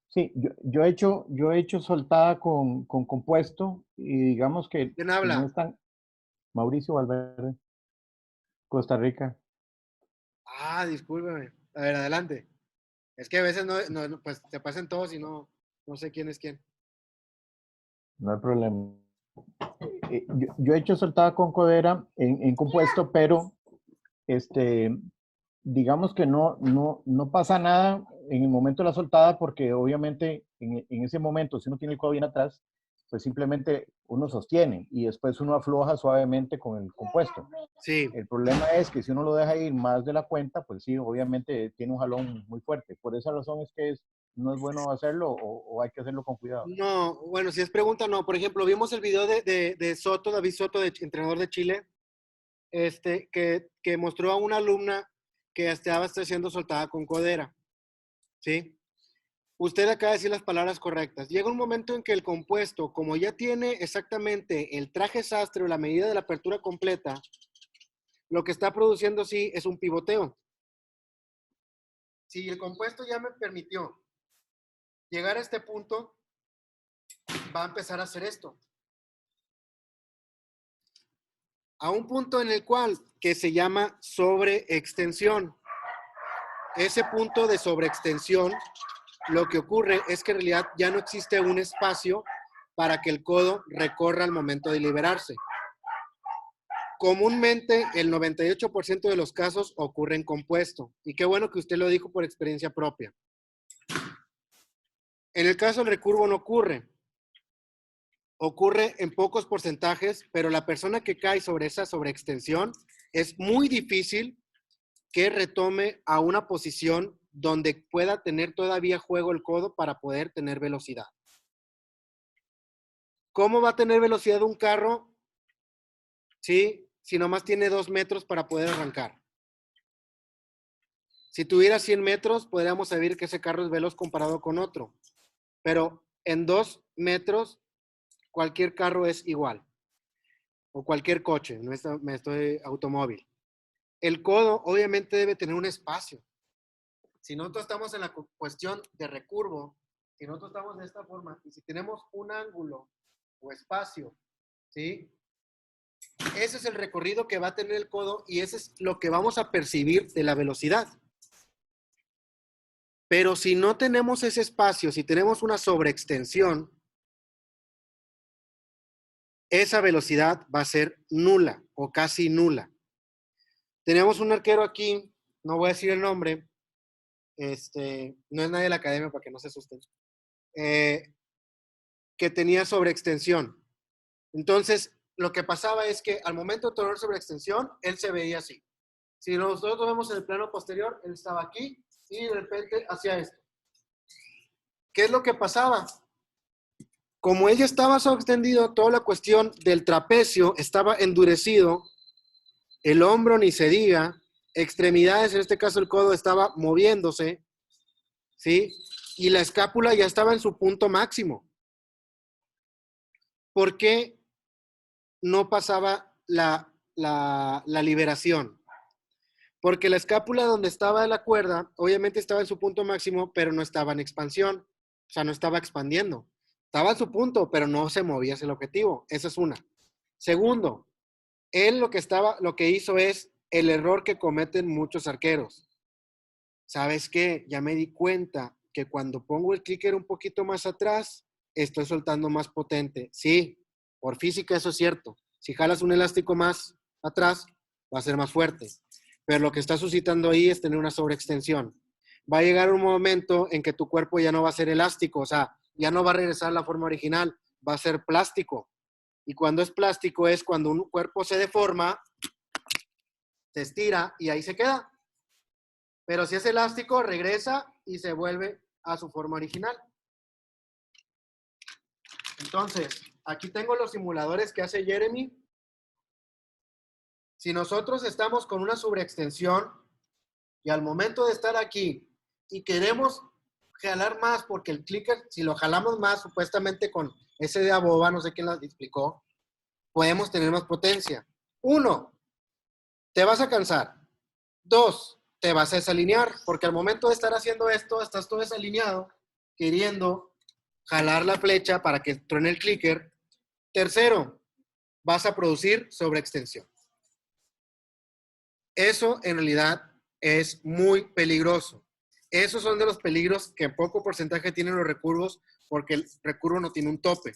Sí, yo he hecho soltada con compuesto y digamos que ¿Quién no habla? es tan... Mauricio Valverde, Costa Rica. Ah, discúlpeme. A ver, adelante. Es que a veces no, pues se pasan todos y no sé quién es quién. No hay problema. Yo he hecho soltada con codera en compuesto, pero digamos que no pasa nada en el momento de la soltada porque obviamente en ese momento, si uno tiene el codo bien atrás, pues simplemente uno sostiene y después uno afloja suavemente con el compuesto. Sí. El problema es que si uno lo deja ir más de la cuenta, pues sí, obviamente tiene un jalón muy fuerte. Por esa razón es que no es bueno hacerlo o hay que hacerlo con cuidado. No, bueno, si es pregunta, no. Por ejemplo, vimos el video de Soto, David Soto, entrenador de Chile, que mostró a una alumna que estaba haciendo soltada con codera, ¿sí? Usted acaba de decir las palabras correctas. Llega un momento en que el compuesto, como ya tiene exactamente el traje sastre o la medida de la apertura completa, lo que está produciendo sí es un pivoteo. Si el compuesto ya me permitió llegar a este punto, va a empezar a hacer esto. A un punto en el cual que se llama sobreextensión. Ese punto de sobreextensión, lo que ocurre es que en realidad ya no existe un espacio para que el codo recorra al momento de liberarse. Comúnmente, el 98% de los casos ocurre en compuesto. Y qué bueno que usted lo dijo por experiencia propia. En el caso del recurvo no ocurre. Ocurre en pocos porcentajes, pero la persona que cae sobre esa sobreextensión es muy difícil que retome a una posición donde pueda tener todavía juego el codo para poder tener velocidad. ¿Cómo va a tener velocidad un carro? ¿Sí? Si nomás tiene 2 metros para poder arrancar. Si tuviera 100 metros, podríamos saber que ese carro es veloz comparado con otro. Pero en 2 metros, cualquier carro es igual. O cualquier coche, no estoy automóvil. El codo obviamente debe tener un espacio. Si nosotros estamos en la cuestión de recurvo, si nosotros estamos de esta forma, y si tenemos un ángulo o espacio, ¿sí? Ese es el recorrido que va a tener el codo y ese es lo que vamos a percibir de la velocidad. Pero si no tenemos ese espacio, si tenemos una sobreextensión, esa velocidad va a ser nula o casi nula. Tenemos un arquero aquí, no voy a decir el nombre, no es nadie de la academia para que no se asusten, que tenía sobreextensión. Entonces, lo que pasaba es que al momento de tener sobreextensión, él se veía así. Si nosotros vemos en el plano posterior, él estaba aquí y de repente hacía esto. ¿Qué es lo que pasaba? Como ella estaba sobreextendido, toda la cuestión del trapecio estaba endurecido, el hombro ni se diga, extremidades, en este caso el codo, estaba moviéndose, ¿sí? Y la escápula ya estaba en su punto máximo. ¿Por qué no pasaba la liberación? Porque la escápula donde estaba la cuerda, obviamente estaba en su punto máximo, pero no estaba en expansión, o sea, no estaba expandiendo. Estaba en su punto, pero no se movía hacia el objetivo. Esa es una. Segundo, él lo que hizo es el error que cometen muchos arqueros. ¿Sabes qué? Ya me di cuenta que cuando pongo el clicker un poquito más atrás, estoy soltando más potente. Sí, por física eso es cierto. Si jalas un elástico más atrás, va a ser más fuerte. Pero lo que está suscitando ahí es tener una sobreextensión. Va a llegar un momento en que tu cuerpo ya no va a ser elástico, o sea, ya no va a regresar a la forma original, va a ser plástico. Y cuando es plástico es cuando un cuerpo se deforma, se estira y ahí se queda. Pero si es elástico, regresa y se vuelve a su forma original. Entonces, aquí tengo los simuladores que hace Jeremy. Si nosotros estamos con una sobreextensión y al momento de estar aquí y queremos jalar más porque el clicker, si lo jalamos más supuestamente con ese de aboba, no sé quién lo explicó, podemos tener más potencia. 1, te vas a cansar. 2, te vas a desalinear porque al momento de estar haciendo esto, estás todo desalineado, queriendo jalar la flecha para que truene el clicker. Tercero, vas a producir sobreextensión. Eso en realidad es muy peligroso. Esos son de los peligros que en poco porcentaje tienen los recurvos porque el recurvo no tiene un tope.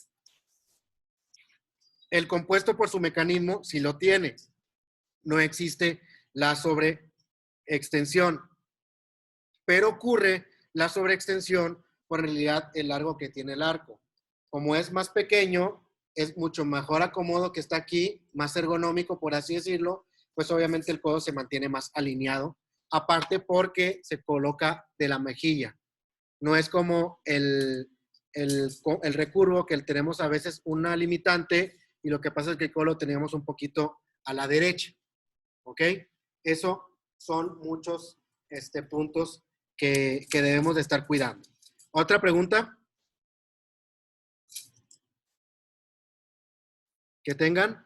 El compuesto por su mecanismo sí lo tiene. No existe la sobreextensión. Pero ocurre la sobreextensión por en realidad el largo que tiene el arco. Como es más pequeño, es mucho mejor acomodo que está aquí, más ergonómico, por así decirlo, pues obviamente el codo se mantiene más alineado, aparte porque se coloca de la mejilla. No es como el recurvo que tenemos a veces una limitante y lo que pasa es que el codo lo tenemos un poquito a la derecha. ¿Ok? Eso son muchos puntos que debemos de estar cuidando. ¿Otra pregunta? ¿Que tengan?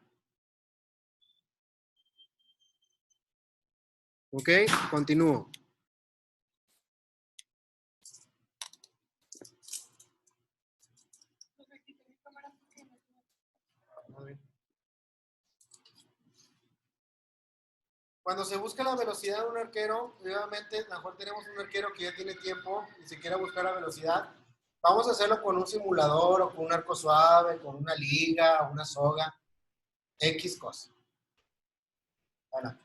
Ok, continúo. Cuando se busca la velocidad de un arquero, nuevamente, a lo mejor tenemos un arquero que ya tiene tiempo y se quiere buscar la velocidad. Vamos a hacerlo con un simulador o con un arco suave, con una liga, una soga, X cosa. Bueno.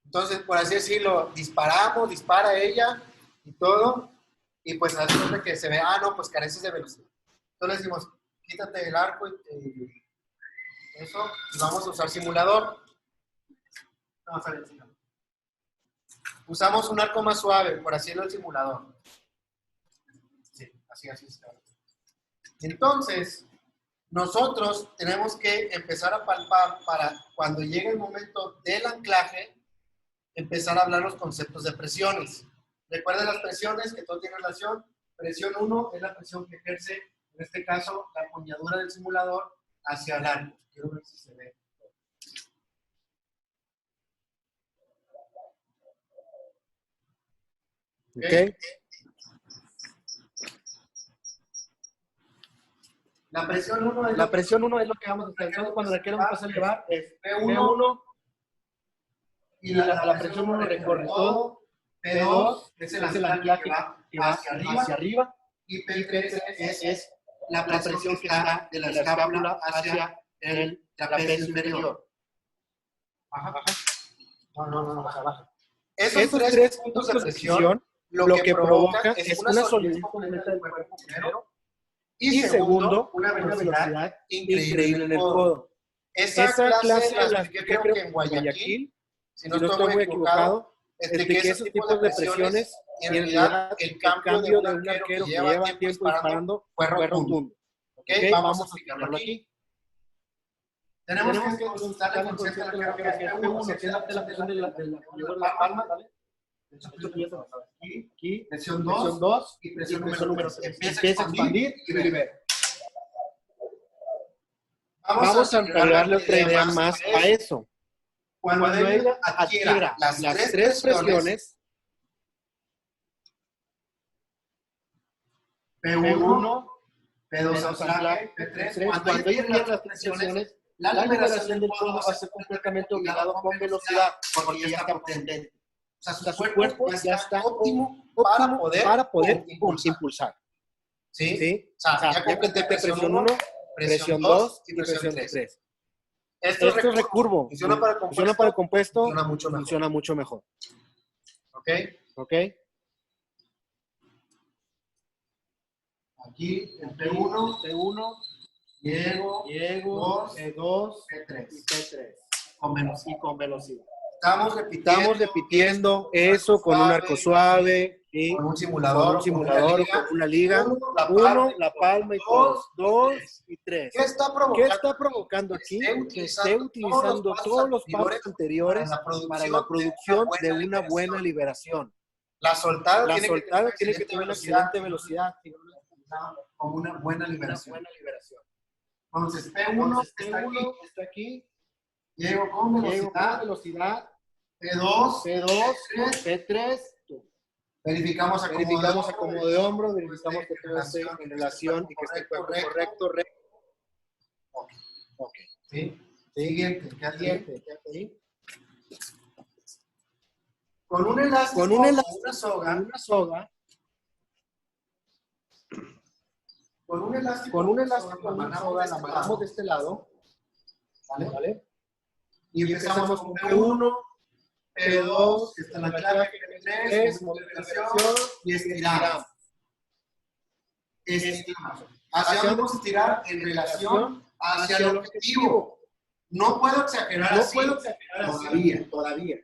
Entonces, por así decirlo, dispara ella y todo, y pues hace cuenta que se ve, no, pues careces de velocidad. Entonces decimos, quítate el arco y eso, y vamos a usar simulador. Vamos a ver, usamos un arco más suave, por así decirlo, el simulador. Sí, así. Entonces, nosotros tenemos que empezar a palpar para cuando llegue el momento del anclaje, empezar a hablar los conceptos de presiones. Recuerden las presiones que todo tiene relación. Presión 1 es la presión que ejerce, en este caso, la empuñadura del simulador hacia el arco. Quiero ver si se ve. ¿Okay? La presión 1 es lo que vamos a hacer. Entonces, cuando el arquero empieza a llevar, es P1 y la presión 1 recorre todo. P2 es el anclaje que va hacia arriba y P3 es la presión que está de la escápula hacia el trapecio inferior. Baja. No, baja. Esos tres puntos de presión lo que provoca es una solidez completa del cuerpo primero y segundo, una velocidad increíble en el codo. Esa clase la que creo que en Guayaquil, si no estoy muy equivocado, es de que esos tipos de presiones, en realidad, el cambio de un arquero que lleva tiempo disparando fue rotundo. ¿Ok? Vamos a explicarlo aquí. Tenemos que darle conciencia al arquero que es P1, que es la presión de la palma, ¿vale? Aquí, presión 2 y presión número 3. Empieza a expandir y libera. Vamos a agregarle otra idea más a eso. Cuando ella adquiera las tres presiones, P1, P2 anclaje, P3, cuando ella adquiera las presiones, la liberación del codo va a ser completamente obligado con velocidad, porque ya está potente. O sea, su cuerpo ya está óptimo para poder impulsar. ¿Sí? O sea, ya completé presión 1, presión 2 y presión 3. Esto es recurvo. Funciona para el compuesto. Funciona mucho mejor. ¿Ok? Aquí, en P1, llego, P2, P3 y P3. Con velocidad. Estamos repitiendo eso con un arco suave, ¿sí? Con un simulador, con una liga. 1, la palma y 2 y 3. ¿Qué está provocando aquí? Que esté utilizando todos los pasos anteriores para la producción de una buena liberación. La soltada tiene que tener una excelente velocidad. Con una buena liberación. Entonces, P1 está aquí. Llego con velocidad. P2, P3. Verificamos acomodo de hombro, verificamos que todo esté en relación y que esté correcto. Ok. ¿Sí? Siguiente. Con un elástico, una soga. Con un elástico, una soga, la amarramos de este lado. ¿Vale? Y empezamos con P1, P2, que está en la clave, P3, moderación y estiramos. ¿Hacia dónde vamos a estirar? En relación hacia el objetivo. No puedo exagerar así. Todavía.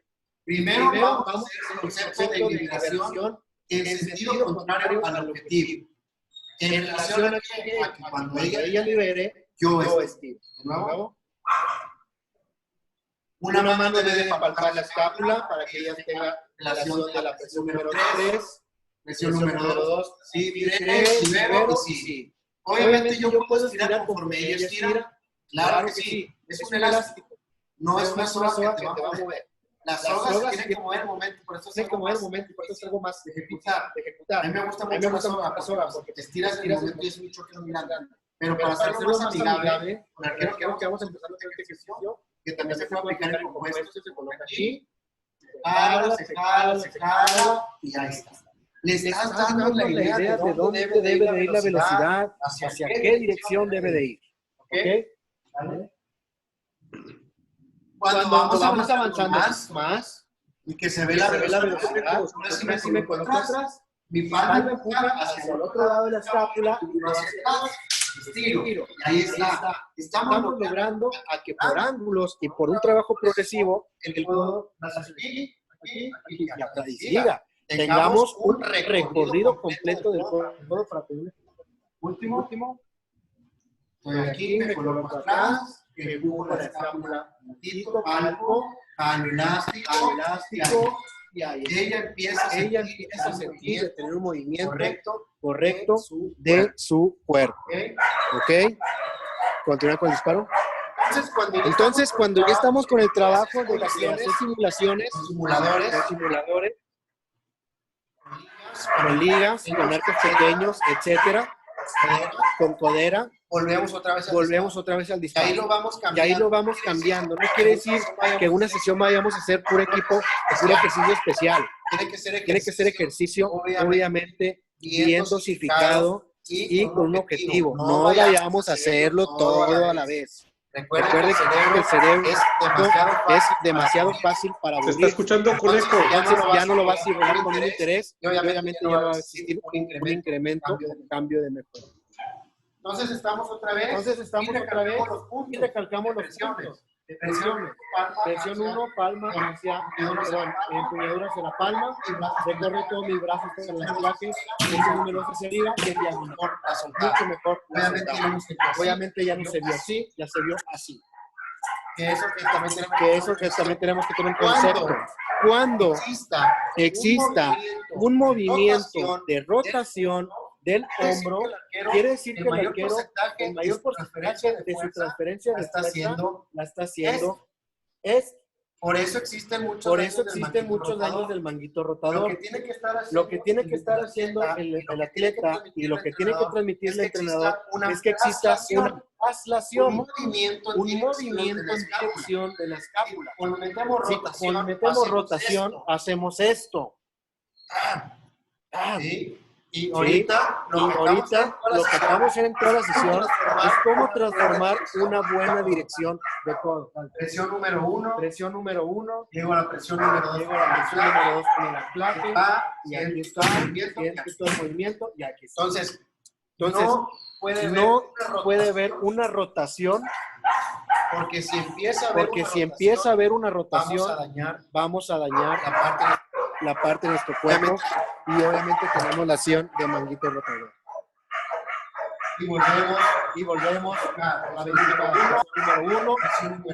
Primero vamos a hacer el concepto de liberación en sentido contrario al objetivo. En relación a que cuando ella libere, yo estiro. De nuevo. Una mano debe palpar la escápula para que ella tenga relación de la presión número 3, presión número 2, sí, libero y sí. Obviamente yo puedo estirar conforme ella estira. Claro que sí. Es un elástico. No es una soga que te va a mover. Las sogas se tienen que mover el momento, por eso es algo más de ejecutar. A mí me gusta mucho la soga porque te estiras y es un choque muy grande. Pero para hacerlo más amigable, con el arquero que vamos a empezar a hacer este ejercicio, que también se puede aplicar en compuestos, se coloca aquí, se jala y ya está. Le estás dando la idea de dónde debe de ir la velocidad, hacia qué dirección debe de ir. ¿Ok? ¿Vale? Cuando vamos avanzando más y que se ve la velocidad, una si me coloco atrás, mi palma me empuja hacia el otro lado de la escápula y estiro. Y ahí está. Estamos logrando a que por ángulos y por un trabajo progresivo, el codo hacia aquí y siga. Tengamos un recorrido completo del codo para tener. Último. Estoy aquí, me coloco atrás, empujo la escápula, palpo, elástico, y ahí ella empieza a sentir, a tener un movimiento correcto de su cuerpo. ¿Ok? Continúa con el disparo. Entonces, cuando ya estamos con el trabajo de hacer simulaciones, simuladores, con ligas, con arcos pequeños, etcétera, con codera, volvemos otra vez al disparo. Y ahí lo vamos cambiando. No quiere decir que en una sesión vayamos a hacer puro equipo, puro ejercicio especial. Tiene que ser ejercicio, obviamente, bien dosificado, y con un objetivo. No vayamos a hacerlo todo a la vez. Recuerde que el cerebro es demasiado fácil para Se está aburrir. escuchando con eco. Entonces ya no lo vas a estimular con un interés y obviamente ya va a existir un incremento, un cambio de mejora. Entonces estamos otra vez. Y recalcamos los puntos. Presión 1, palma hacia, empuñadura hacia la palma, recorre todo mi brazo hacia el anclaje, presión número 2 hacia arriba y en diagonal. Mucho mejor. Obviamente ya no se vio así, ya se vio así. Que eso que también tenemos Que tener un concepto. Cuando exista un movimiento de rotación del hombro, quiere decir que el arquero, el mayor porcentaje de su transferencia de fuerza la está haciendo. Por eso existen muchos daños del manguito rotador. Lo que tiene que estar haciendo el atleta y lo que tiene que transmitir el entrenador es que exista una traslación, un movimiento en dirección de la escápula. Cuando metemos rotación, hacemos esto. Y ahorita lo que acabamos de hacer en toda la sesión es cómo transformar una buena dirección de codo. Presión número 1. Llego a la presión número 2 con el anclaje. Y aquí está el movimiento. Y aquí está. Entonces no puede haber una rotación. Porque si empieza a haber una rotación, vamos a dañar la parte de nuestro cuerpo y obviamente tenemos la acción de manguito rotador. Y volvemos a la número 1,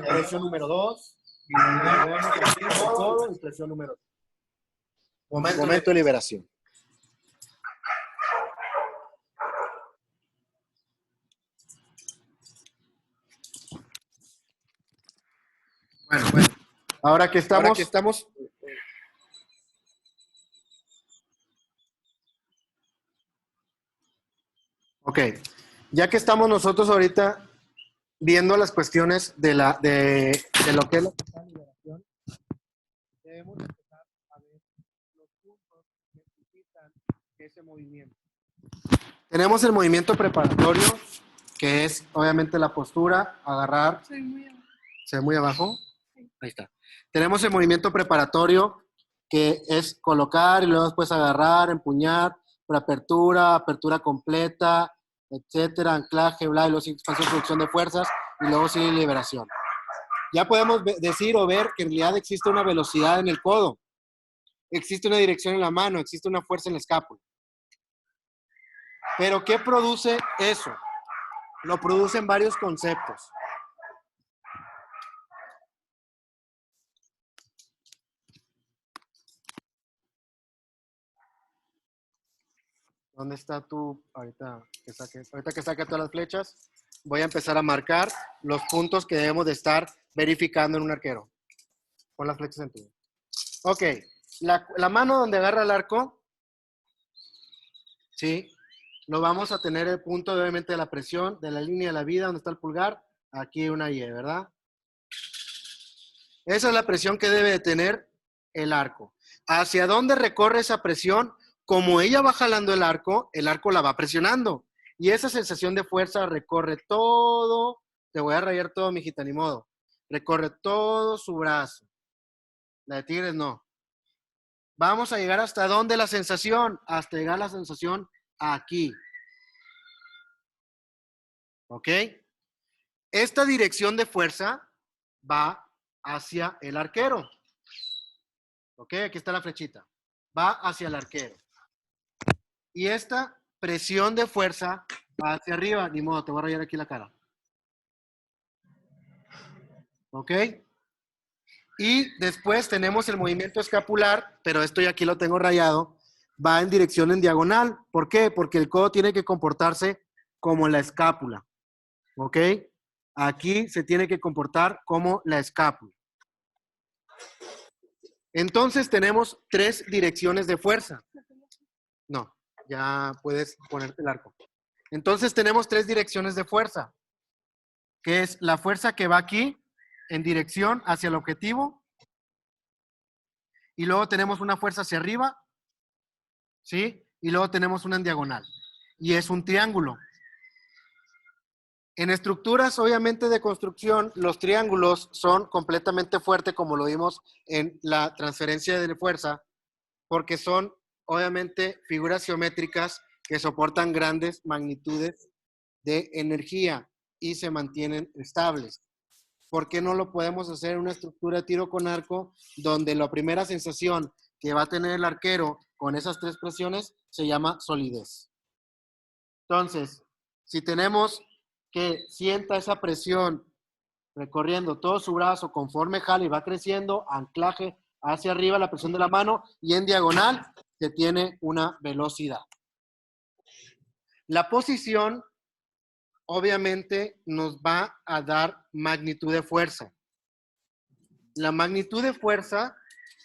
presión número 2, y volvemos a todo y presión número 3. Momento de liberación. Bueno. Ahora que estamos ok, ya que estamos nosotros ahorita viendo las cuestiones de lo que es la liberación, debemos empezar a ver los puntos que necesitan ese movimiento. Tenemos el movimiento preparatorio, que es obviamente la postura, agarrar. ¿Se ve muy abajo? Ahí está. Tenemos el movimiento preparatorio, que es colocar y luego después agarrar, empuñar, preapertura, apertura completa, etcétera, anclaje, bla, y luego sigue expansión, producción de fuerzas, y luego sigue liberación. Ya podemos decir o ver que en realidad existe una velocidad en el codo, existe una dirección en la mano, existe una fuerza en la escápula. Pero ¿qué produce eso? Lo producen varios conceptos. ¿Dónde está tú? Ahorita que saque todas las flechas, voy a empezar a marcar los puntos que debemos de estar verificando en un arquero. Pon las flechas en tu. Ok, la mano donde agarra el arco, ¿sí? Lo vamos a tener el punto, obviamente, de la presión, de la línea de la vida, donde está el pulgar. Aquí hay una Y, ¿verdad? Esa es la presión que debe de tener el arco. ¿Hacia dónde recorre esa presión? Como ella va jalando el arco la va presionando. Y esa sensación de fuerza recorre todo, te voy a rayar todo, mijita, ni modo. Recorre todo su brazo. La de Tigres no. Vamos a llegar hasta dónde la sensación, hasta llegar a la sensación aquí. ¿Ok? Esta dirección de fuerza va hacia el arquero. ¿Ok? Aquí está la flechita. Va hacia el arquero. Y esta presión de fuerza va hacia arriba. Ni modo, te voy a rayar aquí la cara. ¿Ok? Y después tenemos el movimiento escapular, pero esto ya aquí lo tengo rayado. Va en dirección en diagonal. ¿Por qué? Porque el codo tiene que comportarse como la escápula. ¿Ok? Aquí se tiene que comportar como la escápula. Entonces tenemos 3 direcciones de fuerza. No, ya puedes ponerte el arco. Entonces tenemos 3 direcciones de fuerza, que es la fuerza que va aquí en dirección hacia el objetivo, y luego tenemos una fuerza hacia arriba, ¿sí? Y luego tenemos una en diagonal. y es un triángulo. En estructuras, obviamente, de construcción, los triángulos son completamente fuertes, como lo vimos en la transferencia de fuerza, porque son, obviamente, figuras geométricas que soportan grandes magnitudes de energía y se mantienen estables. ¿Por qué no lo podemos hacer en una estructura de tiro con arco donde la primera sensación que va a tener el arquero con esas 3 presiones se llama solidez? Entonces, si tenemos que sienta esa presión recorriendo todo su brazo conforme jala y va creciendo, anclaje hacia arriba, la presión de la mano, y en diagonal se tiene una velocidad. La posición obviamente nos va a dar magnitud de fuerza. La magnitud de fuerza,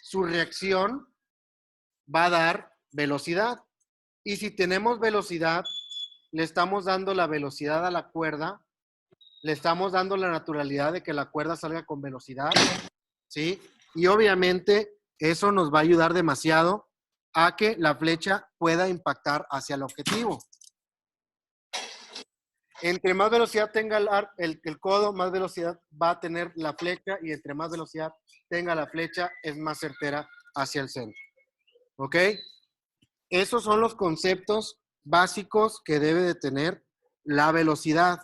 su reacción va a dar velocidad. Y si tenemos velocidad, le estamos dando la velocidad a la cuerda, le estamos dando la naturalidad de que la cuerda salga con velocidad, ¿sí? Y obviamente eso nos va a ayudar demasiado a que la flecha pueda impactar hacia el objetivo. Entre más velocidad tenga el codo, más velocidad va a tener la flecha, y entre más velocidad tenga la flecha, es más certera hacia el centro. ¿Ok? Esos son los conceptos básicos que debe de tener la velocidad.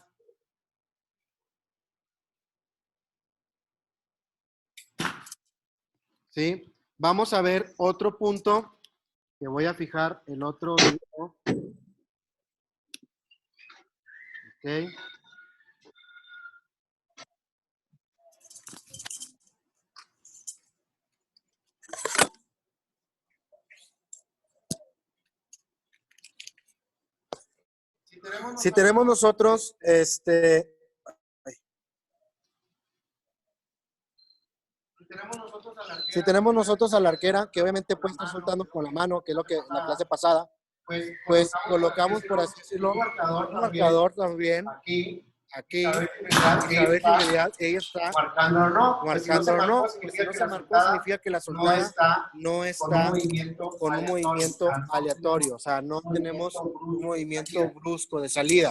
¿Sí? Vamos a ver otro punto que voy a fijar en otro video. ¿Ok? Si tenemos nosotros, si tenemos nosotros a la arquera, que obviamente puede estar soltando con la mano, que es lo que la clase pasada, pues colocamos, por así decirlo, un marcador también aquí, y saber si en realidad ella está marcando o no, porque si no se marcó, significa que la soltada no está con un movimiento aleatorio, o sea, no tenemos un movimiento brusco de salida.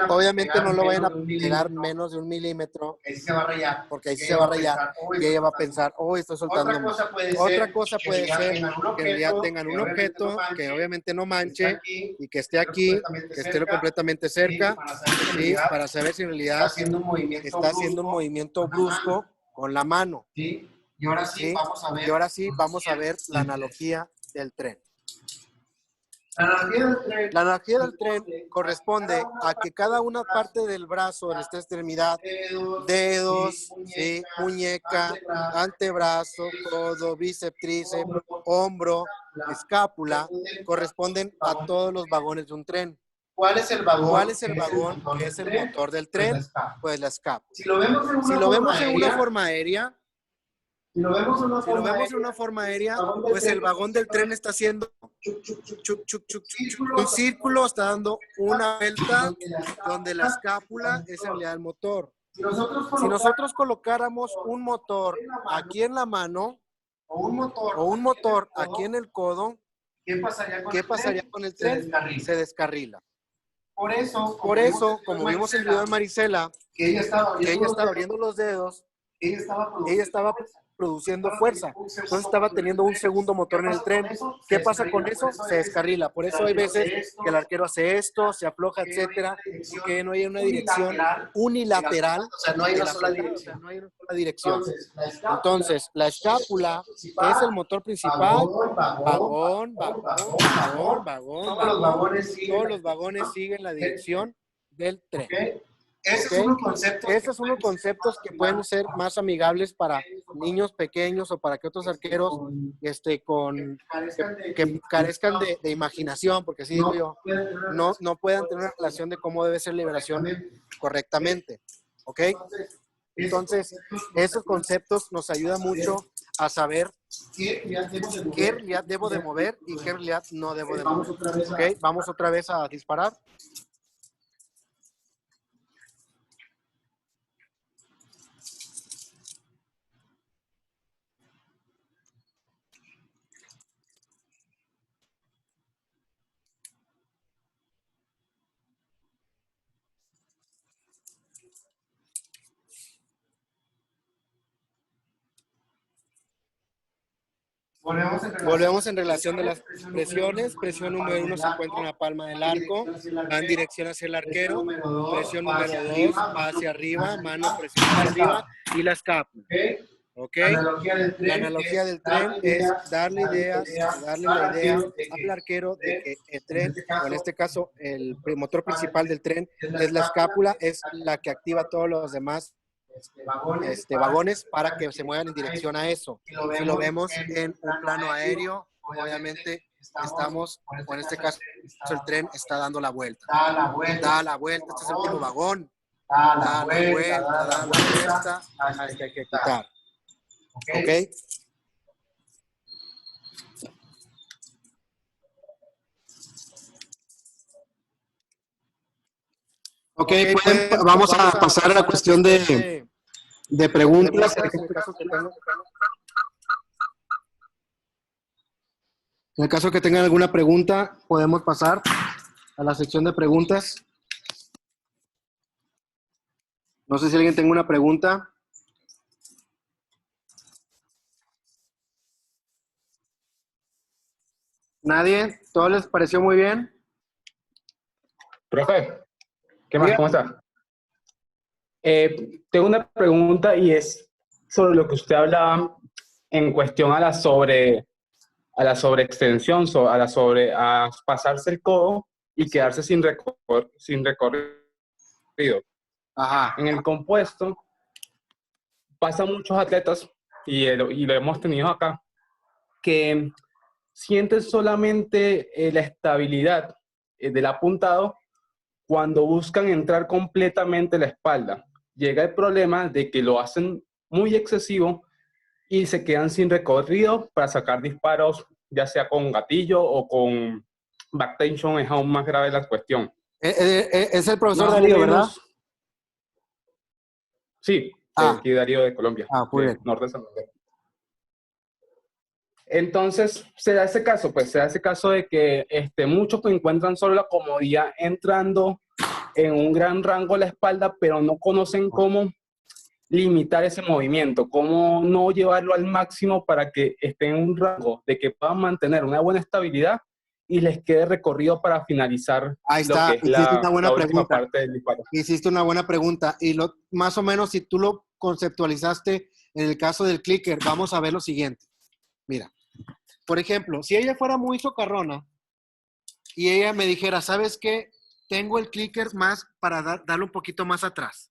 Obviamente no lo vayan a pegar menos de 1 milímetro, porque ahí sí se va a rayar, y ella va a pensar, oh, estoy soltando más. Otra cosa puede ser que en realidad tengan un objeto que obviamente no manche y que esté aquí, que esté completamente cerca, ¿sí? Para saber si en realidad está haciendo un movimiento brusco con la mano. ¿Sí? Y ahora sí vamos a ver la analogía del tren. La analogía del tren corresponde a que cada una parte del brazo, de esta extremidad, dedos, ¿sí? Muñeca, antebrazo, codo, bíceps, tríceps, hombro, escápula, corresponden a todos los vagones de un tren. ¿Cuál es el vagón? Que es el motor del tren? Pues la escápula. Si lo vemos en una forma aérea, pues el vagón del tren está haciendo un círculo, está dando una vuelta donde la escápula es en realidad el motor. Si nosotros colocáramos un motor aquí en la mano o un motor aquí en el codo, ¿qué pasaría con el tren? Se descarrila. Por eso, como vimos en el video de Marisela, que ella estaba abriendo los dedos, ella estaba produciendo fuerza. Entonces estaba teniendo un segundo motor en el tren. ¿Qué pasa con eso? Se descarrila. Por eso hay veces que el arquero hace esto, se afloja, etcétera, y que no hay una dirección unilateral. O sea, no hay una sola dirección. Entonces, la escápula es el motor principal. Vagón. Todos los vagones siguen la dirección del tren. Esos son los conceptos que pueden ser más amigables para niños pequeños o para que otros arqueros que carezcan de imaginación, porque así digo yo, no puedan tener una relación de cómo debe ser liberación correctamente. ¿Ok? Entonces, esos conceptos nos ayudan mucho a saber qué realidad debo de mover y qué realidad no debo de mover. ¿Ok? Vamos otra vez a disparar. Volvemos en relación de las presiones. Presión número 1 se encuentra en la palma del arco, va en dirección hacia el arquero. Presión número 2 va hacia arriba, mano presión hacia arriba y la escápula. ¿Ok? La analogía del tren es darle la idea al arquero de que el tren, o en este caso el motor principal del tren, es la escápula, es la que activa todos los demás vagones para que se muevan en dirección a eso. Si lo vemos en un plano aéreo, obviamente estamos, o en este caso el tren está dando la vuelta. Da la vuelta, este es el último vagón. Da la vuelta hasta que hay que quitar. ¿Ok? Ok, vamos a pasar a la cuestión de preguntas. En el caso que tengan alguna pregunta, podemos pasar a la sección de preguntas. No sé si alguien tenga una pregunta. ¿Nadie? ¿Todo les pareció muy bien? Profe, ¿qué más? ¿Cómo está? Tengo una pregunta y es sobre lo que usted hablaba en cuestión a la sobreextensión, a pasarse el codo y quedarse sin recorrido. Ajá. En el compuesto pasa muchos atletas, y lo hemos tenido acá, que sienten solamente la estabilidad del apuntado cuando buscan entrar completamente la espalda. Llega el problema de que lo hacen muy excesivo y se quedan sin recorrido para sacar disparos, ya sea con gatillo o con backtension. Es aún más grave la cuestión. Es el profesor Más o Darío, menos, ¿verdad? Sí, Ah. aquí Darío de Colombia, Muy de bien. Norte de Santander. Entonces, se da ese caso de que muchos que encuentran solo la comodidad entrando en un gran rango de la espalda, pero no conocen cómo limitar ese movimiento, cómo no llevarlo al máximo para que esté en un rango de que puedan mantener una buena estabilidad y les quede recorrido para finalizar Ahí está, lo que es hiciste una buena la última pregunta. parte del disparo. Hiciste una buena pregunta. Y más o menos, si tú lo conceptualizaste en el caso del clicker, vamos a ver lo siguiente. Mira, por ejemplo, si ella fuera muy socarrona y ella me dijera, ¿sabes qué? Tengo el clicker más para darle un poquito más atrás.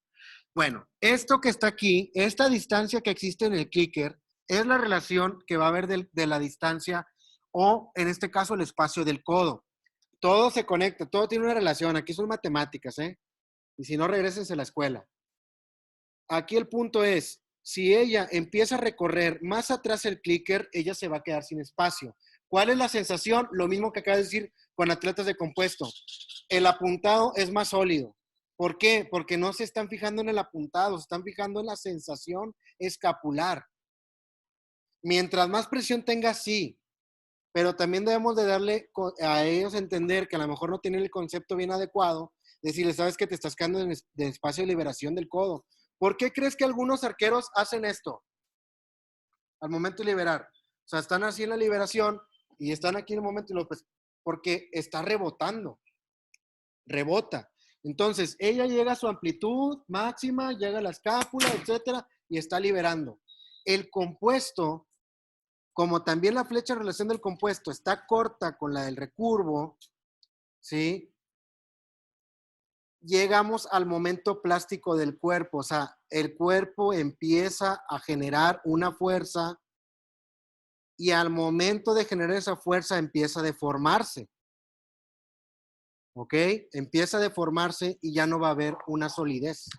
Bueno, esto que está aquí, esta distancia que existe en el clicker, es la relación que va a haber de la distancia o, en este caso, el espacio del codo. Todo se conecta, todo tiene una relación. Aquí son matemáticas, ¿eh? Y si no, regrésense a la escuela. Aquí el punto es, si ella empieza a recorrer más atrás el clicker, ella se va a quedar sin espacio. ¿Cuál es la sensación? Lo mismo que acaba de decir con atletas de compuesto. El apuntado es más sólido. ¿Por qué? Porque no se están fijando en el apuntado, se están fijando en la sensación escapular. Mientras más presión tenga, sí. Pero también debemos de darle a ellos a entender que a lo mejor no tienen el concepto bien adecuado, decirles, sabes que te estás quedando en espacio de liberación del codo. ¿Por qué crees que algunos arqueros hacen esto? Al momento de liberar. O sea, están así en la liberación y están aquí en el momento, porque está rebotando. Rebota. Entonces, ella llega a su amplitud máxima, llega a la escápula, etcétera, y está liberando. El compuesto, como también la flecha de relación del compuesto está corta con la del recurvo, ¿sí? Llegamos al momento plástico del cuerpo, o sea, el cuerpo empieza a generar una fuerza y al momento de generar esa fuerza empieza a deformarse. ¿Ok? Empieza a deformarse y ya no va a haber una solidez.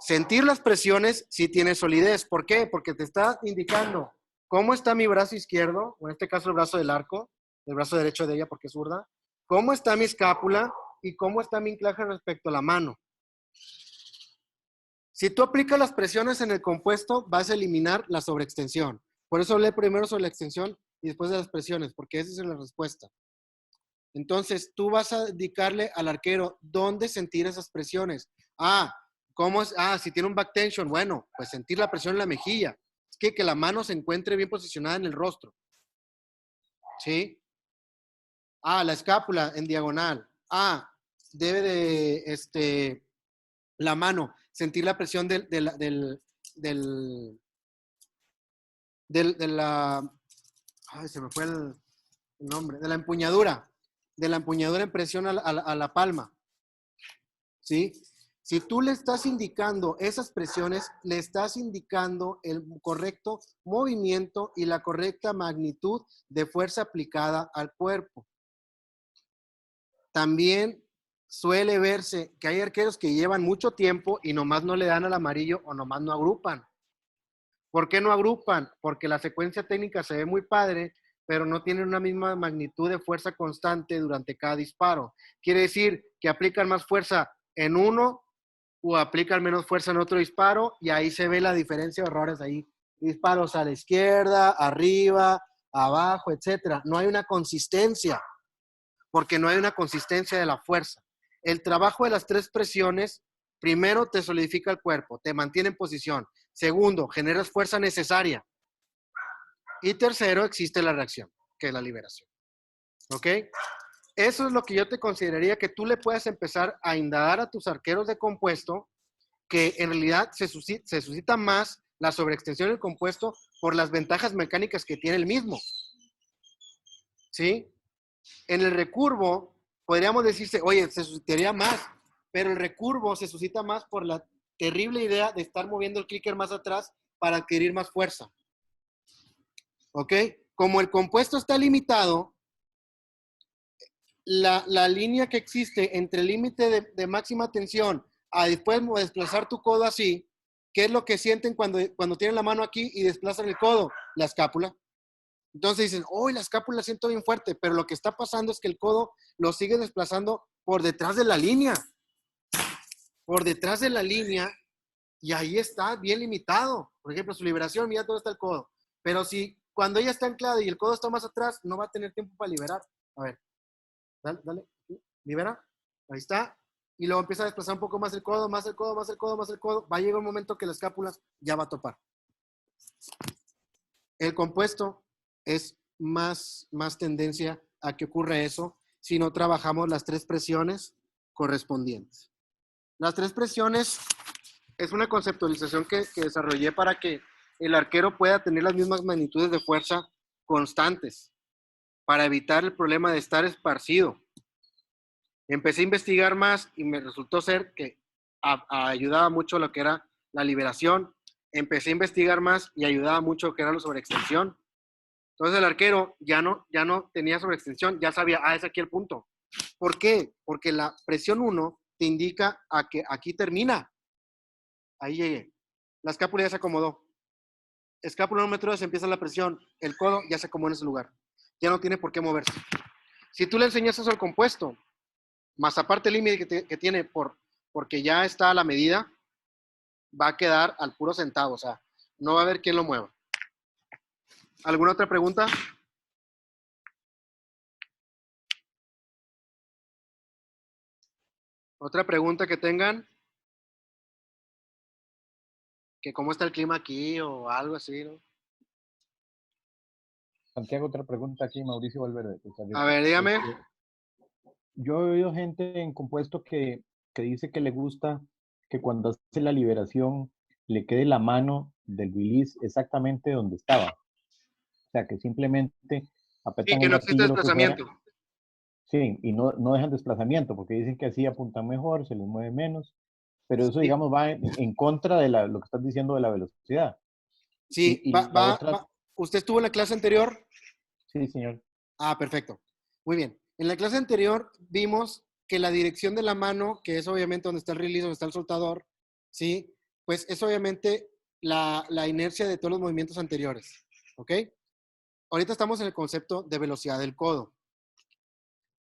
Sentir las presiones sí tiene solidez. ¿Por qué? Porque te está indicando cómo está mi brazo izquierdo, o en este caso el brazo del arco, el brazo derecho de ella porque es zurda, cómo está mi escápula y cómo está mi anclaje respecto a la mano. Si tú aplicas las presiones en el compuesto, vas a eliminar la sobreextensión. Por eso hablé primero sobre la extensión y después de las presiones, porque esa es la respuesta. Entonces, tú vas a indicarle al arquero dónde sentir esas presiones. ¿Cómo es? Si tiene un back tension, bueno, pues sentir la presión en la mejilla. que la mano se encuentre bien posicionada en el rostro. ¿Sí? La escápula en diagonal. Debe de, la mano, sentir la presión de la, se me fue el nombre, de la empuñadura en presión a la palma. ¿Sí? Si tú le estás indicando esas presiones, le estás indicando el correcto movimiento y la correcta magnitud de fuerza aplicada al cuerpo. También suele verse que hay arqueros que llevan mucho tiempo y nomás no le dan al amarillo o nomás no agrupan. ¿Por qué no agrupan? Porque la secuencia técnica se ve muy padre, pero no tienen una misma magnitud de fuerza constante durante cada disparo. Quiere decir que aplican más fuerza en uno o aplican menos fuerza en otro disparo, y ahí se ve la diferencia de errores ahí. Disparos a la izquierda, arriba, abajo, etcétera. No hay una consistencia, porque no hay una consistencia de la fuerza. El trabajo de las 3 presiones, primero te solidifica el cuerpo, te mantiene en posición. Segundo, generas fuerza necesaria. Y tercero, existe la reacción, que es la liberación. ¿Ok? Eso es lo que yo te consideraría que tú le puedas empezar a indagar a tus arqueros de compuesto, que en realidad se suscita más la sobreextensión del compuesto por las ventajas mecánicas que tiene el mismo. ¿Sí? En el recurvo, podríamos decirse, oye, se suscitaría más, pero el recurvo se suscita más por la terrible idea de estar moviendo el clicker más atrás para adquirir más fuerza. ¿Ok? Como el compuesto está limitado, la línea que existe entre el límite de máxima tensión a después desplazar tu codo así, ¿qué es lo que sienten cuando tienen la mano aquí y desplazan el codo? La escápula. Entonces dicen, la escápula la siento bien fuerte, pero lo que está pasando es que el codo lo sigue desplazando por detrás de la línea. Por detrás de la línea, y ahí está bien limitado. Por ejemplo, su liberación, mira dónde está el codo. Pero si cuando ella está anclada y el codo está más atrás, no va a tener tiempo para liberar. A ver, dale, libera. Ahí está. Y luego empieza a desplazar un poco más el codo, más el codo, más el codo, más el codo. Va a llegar un momento que la escápula ya va a topar. El compuesto es más tendencia a que ocurra eso si no trabajamos las 3 presiones correspondientes. Las 3 presiones es una conceptualización que desarrollé para que el arquero pueda tener las mismas magnitudes de fuerza constantes, para evitar el problema de estar esparcido. Empecé a investigar más y me resultó ser que ayudaba mucho lo que era la liberación. Empecé a investigar más y ayudaba mucho lo que era la sobreextensión. Entonces el arquero ya no tenía sobreextensión, ya sabía, es aquí el punto. ¿Por qué? Porque la presión 1 te indica a que aquí termina. Ahí llegué. La escápula ya se acomodó. Escápula número 3, empieza la presión. El codo ya se acomodó en ese lugar. Ya no tiene por qué moverse. Si tú le enseñas eso al compuesto, más aparte el límite que tiene porque ya está a la medida, va a quedar al puro centavo. O sea, no va a haber quien lo mueva. ¿Alguna otra pregunta? ¿Otra pregunta que tengan? Que cómo está el clima aquí o algo así, ¿no? Santiago, otra pregunta aquí, Mauricio Valverde. A ver, dígame. Yo he oído gente en compuesto que dice que le gusta que cuando hace la liberación le quede la mano del release exactamente donde estaba. O sea, que simplemente apretan que el no existe gatillo, lo que fuera. desplazamiento. Sí, y no dejan desplazamiento, porque dicen que así apuntan mejor, se les mueve menos. Pero eso, digamos, va en contra de lo que estás diciendo de la velocidad. Sí, ¿Usted estuvo en la clase anterior? Sí, señor. Perfecto. Muy bien. En la clase anterior vimos que la dirección de la mano, que es obviamente donde está el release, donde está el soltador, ¿sí? Pues es obviamente la inercia de todos los movimientos anteriores. ¿Ok? Ahorita estamos en el concepto de velocidad del codo.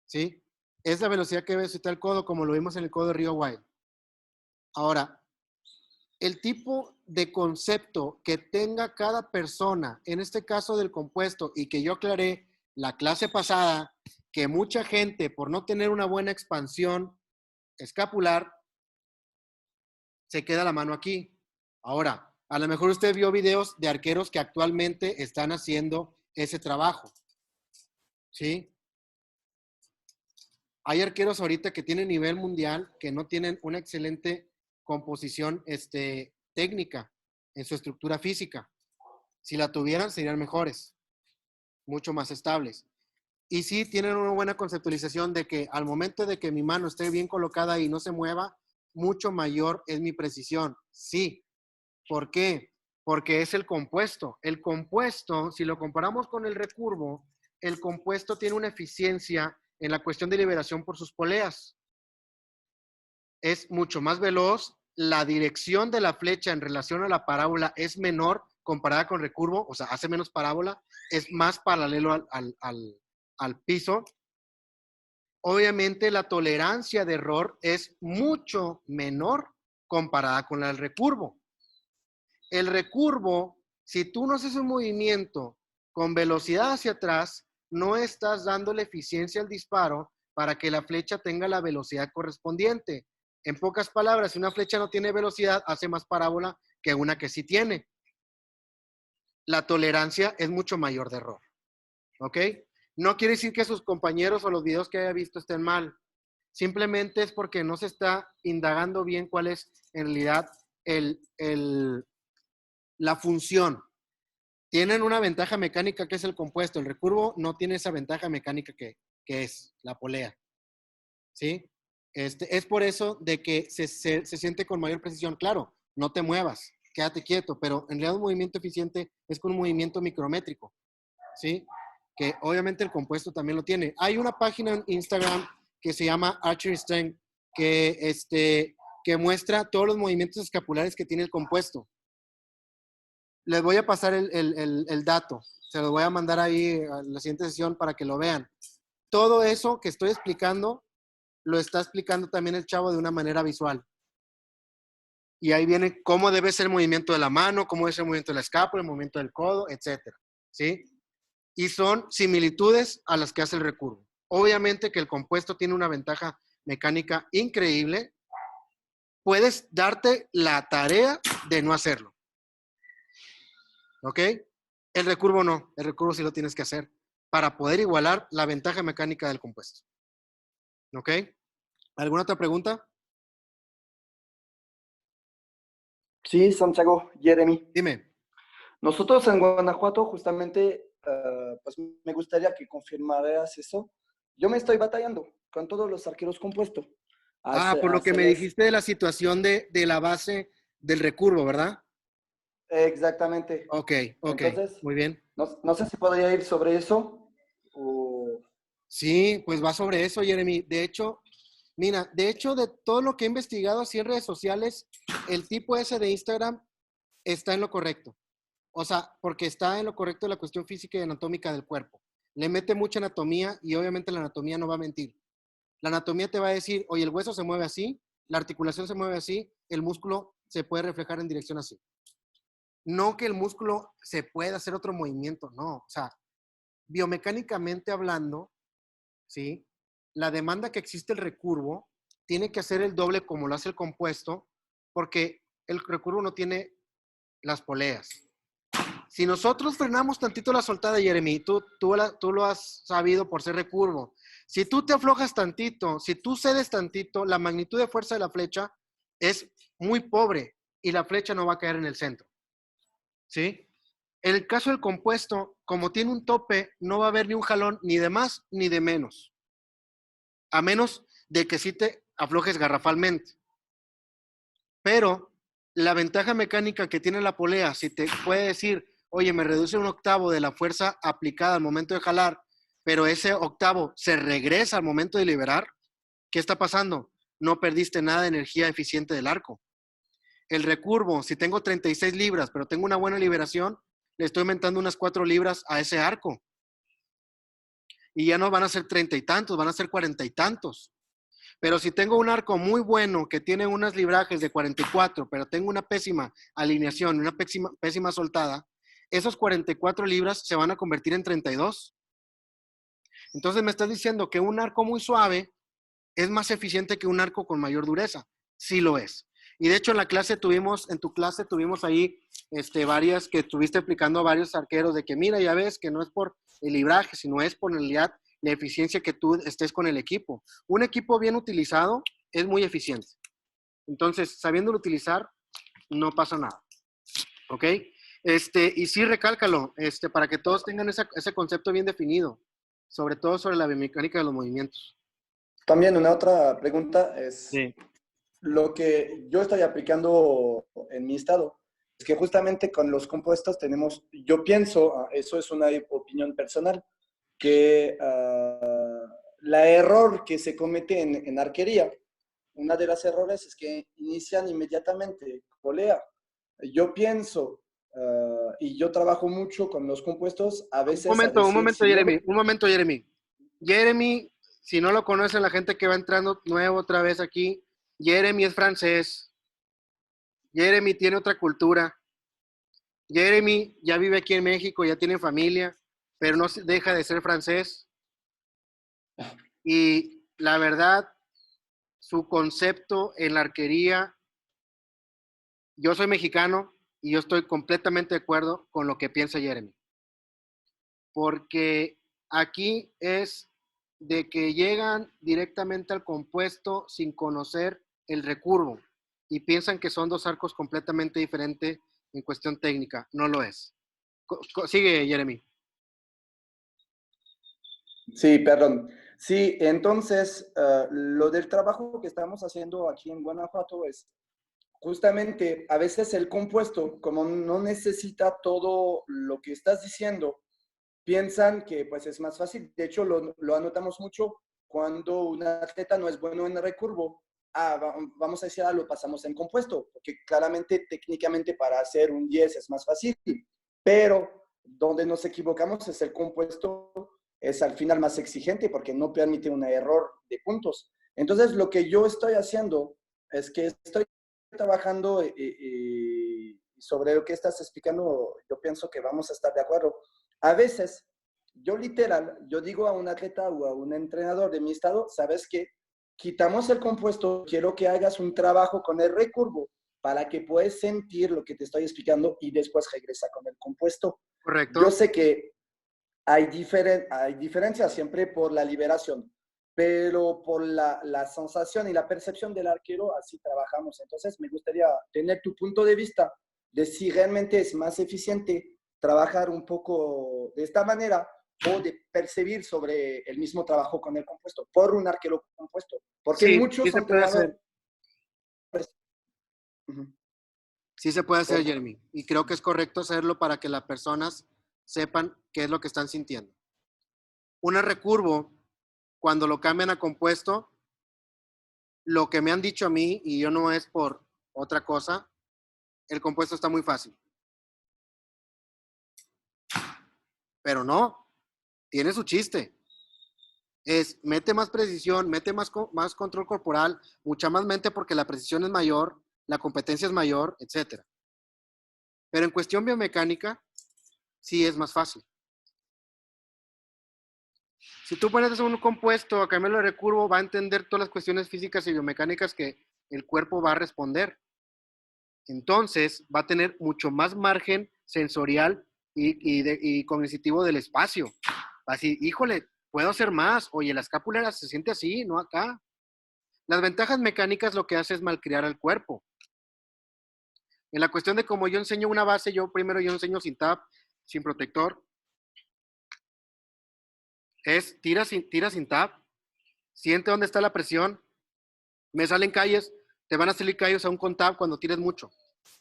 ¿Sí? Es la velocidad que debe suscitar el codo, como lo vimos en el codo de Rio Wild. Ahora, el tipo de concepto que tenga cada persona, en este caso del compuesto, y que yo aclaré la clase pasada, que mucha gente, por no tener una buena expansión escapular, se queda la mano aquí. Ahora, A lo mejor usted vio videos de arqueros que actualmente están haciendo ese trabajo. ¿Sí? Hay arqueros ahorita que tienen nivel mundial que no tienen una excelente composición técnica en su estructura física. Si la tuvieran, serían mejores, mucho más estables. Y sí tienen una buena conceptualización de que al momento de que mi mano esté bien colocada y no se mueva, mucho mayor es mi precisión. Sí. ¿Por qué? Porque es el compuesto. El compuesto, si lo comparamos con el recurvo, el compuesto tiene una eficiencia en la cuestión de liberación por sus poleas. Es mucho más veloz. La dirección de la flecha en relación a la parábola es menor comparada con recurvo, o sea, hace menos parábola, es más paralelo al piso. Obviamente la tolerancia de error es mucho menor comparada con la del recurvo. El recurvo, si tú no haces un movimiento con velocidad hacia atrás, no estás dándole eficiencia al disparo para que la flecha tenga la velocidad correspondiente. En pocas palabras, si una flecha no tiene velocidad, hace más parábola que una que sí tiene. La tolerancia es mucho mayor de error. ¿Ok? No quiere decir que sus compañeros o los videos que haya visto estén mal. Simplemente es porque no se está indagando bien cuál es en realidad la función. Tienen una ventaja mecánica que es el compuesto. El recurvo no tiene esa ventaja mecánica que es la polea. ¿Sí? Es por eso de que se siente con mayor precisión. Claro, no te muevas, quédate quieto, pero en realidad un movimiento eficiente es con un movimiento micrométrico. ¿Sí? Que obviamente el compuesto también lo tiene. Hay una página en Instagram que se llama Archery Strength que muestra todos los movimientos escapulares que tiene el compuesto. Les voy a pasar el dato. Se los voy a mandar ahí a la siguiente sesión para que lo vean. Todo eso que estoy explicando, lo está explicando también el chavo de una manera visual. Y ahí viene cómo debe ser el movimiento de la mano, cómo debe ser el movimiento de la escápula, el movimiento del codo, etc. ¿Sí? Y son similitudes a las que hace el recurvo. Obviamente que el compuesto tiene una ventaja mecánica increíble. Puedes darte la tarea de no hacerlo. ¿Ok? El recurvo no. El recurvo sí lo tienes que hacer para poder igualar la ventaja mecánica del compuesto. ¿Ok? ¿Alguna otra pregunta? Sí, Santiago, Jeremy. Dime. Nosotros en Guanajuato justamente, pues me gustaría que confirmaras eso. Yo me estoy batallando con todos los arqueros compuestos. Por lo que me dijiste de la situación de la base del recurvo, ¿verdad? Exactamente. Ok, Entonces, muy bien. No sé si podría ir sobre eso o... Sí, pues va sobre eso, Jeremy. De hecho, mira, de todo lo que he investigado así en redes sociales, el tipo ese de Instagram está en lo correcto. O sea, porque está en lo correcto de la cuestión física y anatómica del cuerpo. Le mete mucha anatomía y obviamente la anatomía no va a mentir. La anatomía te va a decir, oye, el hueso se mueve así, la articulación se mueve así, el músculo se puede reflejar en dirección así. No que el músculo se pueda hacer otro movimiento, no. O sea, biomecánicamente hablando, ¿sí? La demanda que existe el recurvo tiene que hacer el doble como lo hace el compuesto, porque el recurvo no tiene las poleas. Si nosotros frenamos tantito la soltada, Jeremy, tú lo has sabido por ser recurvo. Si tú te aflojas tantito, si tú cedes tantito, la magnitud de fuerza de la flecha es muy pobre y la flecha no va a caer en el centro. ¿Sí? En el caso del compuesto, como tiene un tope, no va a haber ni un jalón ni de más ni de menos. A menos de que sí te aflojes garrafalmente. Pero la ventaja mecánica que tiene la polea, si te puede decir, oye, me reduce un octavo de la fuerza aplicada al momento de jalar, pero ese octavo se regresa al momento de liberar, ¿qué está pasando? No perdiste nada de energía eficiente del arco. El recurvo, si tengo 36 libras, pero tengo una buena liberación, le estoy aumentando unas 4 libras a ese arco. Y ya no van a ser 30 y tantos, van a ser 40 y tantos. Pero si tengo un arco muy bueno que tiene unas librajes de 44, pero tengo una pésima alineación, una pésima soltada, esos 44 libras se van a convertir en 32. Entonces me estás diciendo que un arco muy suave es más eficiente que un arco con mayor dureza. Sí lo es. Y de hecho en tu clase tuvimos ahí varias que estuviste explicando a varios arqueros de que mira, ya ves que no es por el libraje, sino es por en realidad la eficiencia que tú estés con el equipo. Un equipo bien utilizado es muy eficiente. Entonces, sabiéndolo utilizar, no pasa nada. ¿Ok? Y sí, recálcalo, para que todos tengan ese concepto bien definido, sobre todo sobre la biomecánica de los movimientos. También una otra pregunta es, Sí. lo que yo estoy aplicando en mi estado, es que justamente con los compuestos tenemos, yo pienso, eso es una opinión personal, que la error que se comete en arquería, una de las errores es que inician inmediatamente volea. Yo pienso, y yo trabajo mucho con los compuestos, a veces... Un momento, Jeremy. Jeremy, si no lo conocen la gente que va entrando nuevo otra vez aquí, Jeremy es francés. Jeremy tiene otra cultura. Jeremy ya vive aquí en México, ya tiene familia, pero no deja de ser francés. Y la verdad, su concepto en la arquería, yo soy mexicano y yo estoy completamente de acuerdo con lo que piensa Jeremy. Porque aquí es de que llegan directamente al compuesto sin conocer el recurvo y piensan que son dos arcos completamente diferentes en cuestión técnica. No lo es. Sigue, Jeremy. Sí, perdón. Sí, entonces, lo del trabajo que estamos haciendo aquí en Guanajuato es justamente, a veces el compuesto, como no necesita todo lo que estás diciendo, piensan que pues es más fácil. De hecho, lo anotamos mucho cuando un atleta no es bueno en recurvo. Vamos a decir, lo pasamos en compuesto, porque claramente, técnicamente, para hacer un 10 es más fácil. Pero donde nos equivocamos es el compuesto, es al final más exigente porque no permite un error de puntos. Entonces, lo que yo estoy haciendo es que estoy trabajando sobre lo que estás explicando. Yo pienso que vamos a estar de acuerdo. A veces, yo digo a un atleta o a un entrenador de mi estado, ¿sabes qué? Quitamos el compuesto, quiero que hagas un trabajo con el recurvo para que puedas sentir lo que te estoy explicando y después regresa con el compuesto. Correcto. Yo sé que hay diferencias siempre por la liberación, pero por la sensación y la percepción del arquero, así trabajamos. Entonces, me gustaría tener tu punto de vista de si realmente es más eficiente trabajar un poco de esta manera o de percibir sobre el mismo trabajo con el compuesto, por un arquero compuesto. Porque sí, muchos sí se puede hacer. Uh-huh. Sí se puede hacer, Jeremy. Y creo que es correcto hacerlo para que las personas sepan qué es lo que están sintiendo. Un recurvo, cuando lo cambian a compuesto, lo que me han dicho a mí, y yo no es por otra cosa, el compuesto está muy fácil. Pero no, tiene su chiste. Mete más precisión, mete más control corporal, mucha más mente porque la precisión es mayor, la competencia es mayor, etc. Pero en cuestión biomecánica, sí es más fácil. Si tú pones un compuesto a cambiarlo de recurvo, va a entender todas las cuestiones físicas y biomecánicas que el cuerpo va a responder. Entonces, va a tener mucho más margen sensorial y cognitivo del espacio. Así, híjole, puedo hacer más. Oye, la escápula se siente así, no acá. Las ventajas mecánicas lo que hace es malcriar al cuerpo. En la cuestión de cómo yo enseño una base, yo enseño sin tap, sin protector. Tira sin tap, siente dónde está la presión. Me salen calles, te van a salir callos aún con tap cuando tires mucho.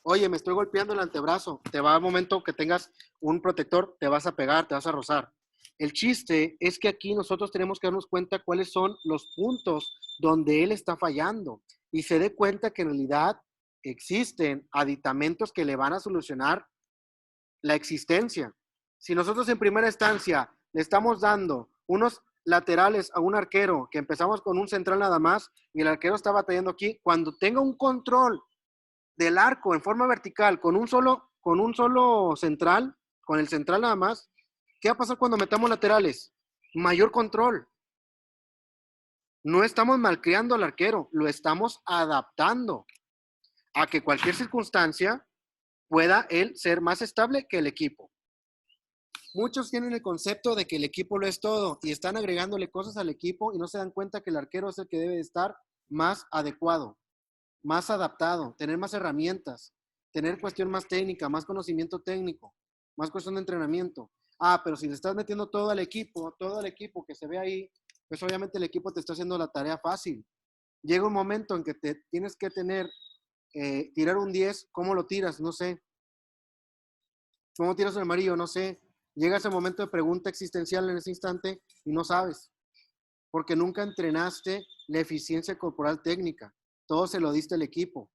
Oye, me estoy golpeando el antebrazo. Te va a un momento que tengas un protector, te vas a pegar, te vas a rozar. El chiste es que aquí nosotros tenemos que darnos cuenta cuáles son los puntos donde él está fallando y se dé cuenta que en realidad existen aditamentos que le van a solucionar la existencia. Si nosotros en primera instancia le estamos dando unos laterales a un arquero, que empezamos con un central nada más, y el arquero está batallando aquí, cuando tenga un control del arco en forma vertical, con un solo central, con el central nada más, ¿qué va a pasar cuando metamos laterales? Mayor control. No estamos malcriando al arquero, lo estamos adaptando. a que cualquier circunstancia pueda él ser más estable que el equipo. Muchos tienen el concepto de que el equipo lo es todo y están agregándole cosas al equipo y no se dan cuenta que el arquero es el que debe de estar más adecuado, más adaptado, tener más herramientas, tener cuestión más técnica, más conocimiento técnico, más cuestión de entrenamiento. Ah, pero si le estás metiendo todo al equipo que se ve ahí, pues obviamente el equipo te está haciendo la tarea fácil. Llega un momento en que te tienes que tirar un 10, ¿cómo lo tiras? No sé. ¿Cómo tiras el amarillo? No sé. Llega ese momento de pregunta existencial en ese instante y no sabes, porque nunca entrenaste la eficiencia corporal técnica. Todo se lo diste al equipo.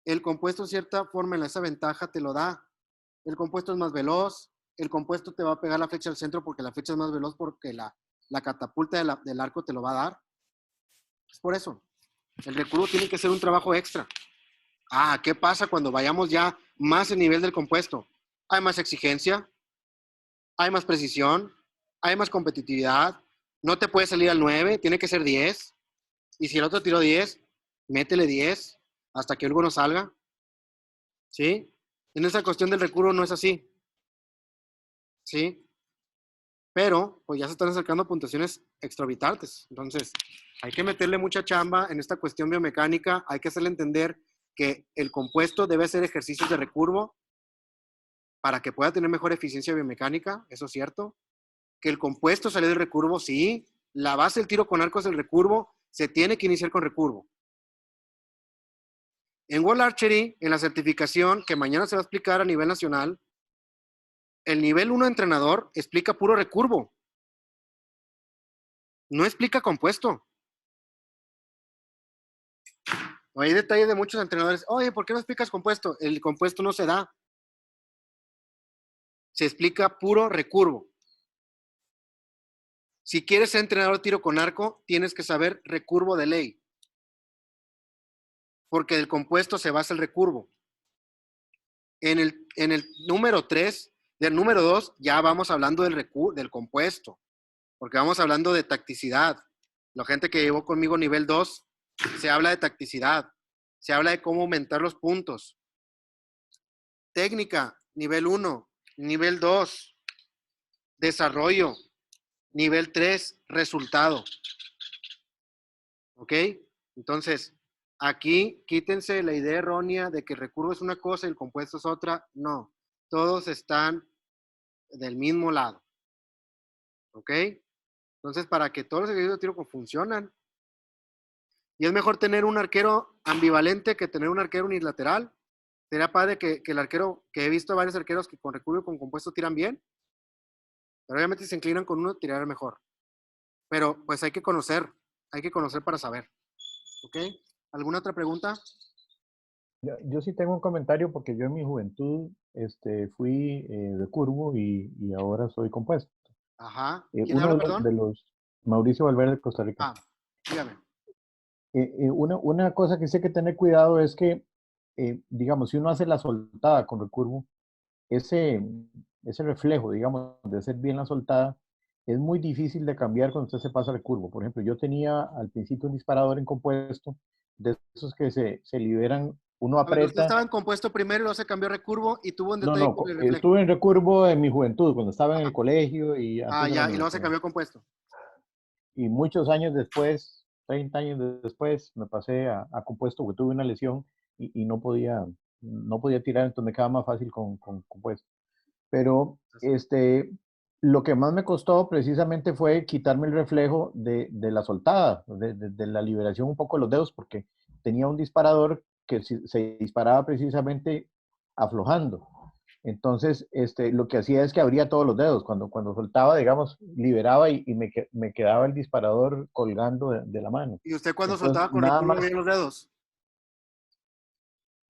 El compuesto, en cierta forma, en esa ventaja te lo da. El compuesto es más veloz, el compuesto te va a pegar la flecha al centro porque la flecha es más veloz porque la catapulta del arco te lo va a dar. Es por eso. El recurvo tiene que ser un trabajo extra. Ah, ¿qué pasa cuando vayamos ya más en nivel del compuesto? Hay más exigencia, hay más precisión, hay más competitividad. No te puede salir al 9, tiene que ser 10. Y si el otro tiró 10, métele 10 hasta que algo no salga. ¿Sí? En esa cuestión del recurvo no es así. ¿Sí? Pero, pues ya se están acercando a puntuaciones exorbitantes. Entonces, hay que meterle mucha chamba en esta cuestión biomecánica. Hay que hacerle entender que el compuesto debe hacer ejercicios de recurvo para que pueda tener mejor eficiencia biomecánica. Eso es cierto. Que el compuesto sale del recurvo, sí. La base del tiro con arco es el recurvo. Se tiene que iniciar con recurvo. En World Archery, en la certificación, que mañana se va a explicar a nivel nacional, el nivel 1 entrenador explica puro recurvo. No explica compuesto. Hay detalles de muchos entrenadores. Oye, ¿por qué no explicas compuesto? El compuesto no se da. Se explica puro recurvo. Si quieres ser entrenador de tiro con arco, tienes que saber recurvo de ley. Porque del compuesto se basa el recurvo. En el número 3, del número 2, ya vamos hablando del compuesto. Porque vamos hablando de tacticidad. La gente que llevó conmigo nivel 2, se habla de tacticidad. Se habla de cómo aumentar los puntos. Técnica, nivel 1. Nivel 2, desarrollo. Nivel 3, resultado. ¿Ok? Entonces, aquí quítense la idea errónea de que el recurvo es una cosa y el compuesto es otra. No, todos están del mismo lado. ¿Ok? Entonces, para que todos los ejercicios de tiro funcionan. Y es mejor tener un arquero ambivalente que tener un arquero unilateral. Sería padre que el arquero, que he visto varios arqueros que con recurvo y con compuesto tiran bien. Pero obviamente si se inclinan con uno, tirarán mejor. Pero pues hay que conocer para saber. ¿Ok? ¿Alguna otra pregunta? Yo sí tengo un comentario porque yo en mi juventud fui recurvo y ahora soy compuesto. Ajá. ¿Quién Uno habla, perdón? de los, Mauricio Valverde de Costa Rica. Dígame. Una cosa que sí hay que tener cuidado es que, digamos, si uno hace la soltada con recurvo, ese reflejo, digamos, de hacer bien la soltada, es muy difícil de cambiar cuando usted se pasa recurvo. Por ejemplo, yo tenía al principio un disparador en compuesto, de esos que se liberan, uno Cuando usted aprieta. estaba en compuesto primero, luego se cambió a recurvo y tuvo un detalle con el reflejo. Estuve en recurvo en mi juventud, cuando estaba en el colegio y antes de la y luego se universidad. cambió a compuesto. Y muchos años después, 30 años después, me pasé a compuesto porque tuve una lesión y no podía tirar, entonces me quedaba más fácil con compuesto. Pero lo que más me costó precisamente fue quitarme el reflejo de la soltada, de la liberación un poco de los dedos, porque tenía un disparador que se disparaba precisamente aflojando. Entonces, lo que hacía es que abría todos los dedos. Cuando soltaba, digamos, liberaba y me quedaba el disparador colgando de la mano. ¿Y usted cuando Entonces, soltaba con nada recurvo más, abría los dedos?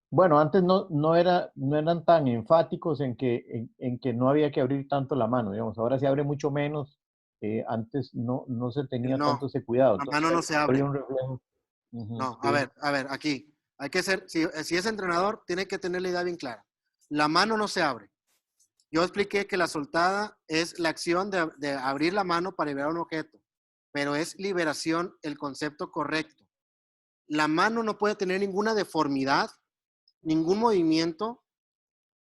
bueno, antes no eran tan enfáticos en que no había que abrir tanto la mano, digamos. Ahora se abre mucho menos. Antes no se tenía tanto ese cuidado. La mano no se abre. Había un reflejo. No, Sí. a ver, aquí. Hay que ser, si es entrenador, tiene que tener la idea bien clara. La mano no se abre. Yo expliqué que la soltada es la acción de abrir la mano para liberar un objeto, pero es liberación el concepto correcto. la mano no puede tener ninguna deformidad, ningún movimiento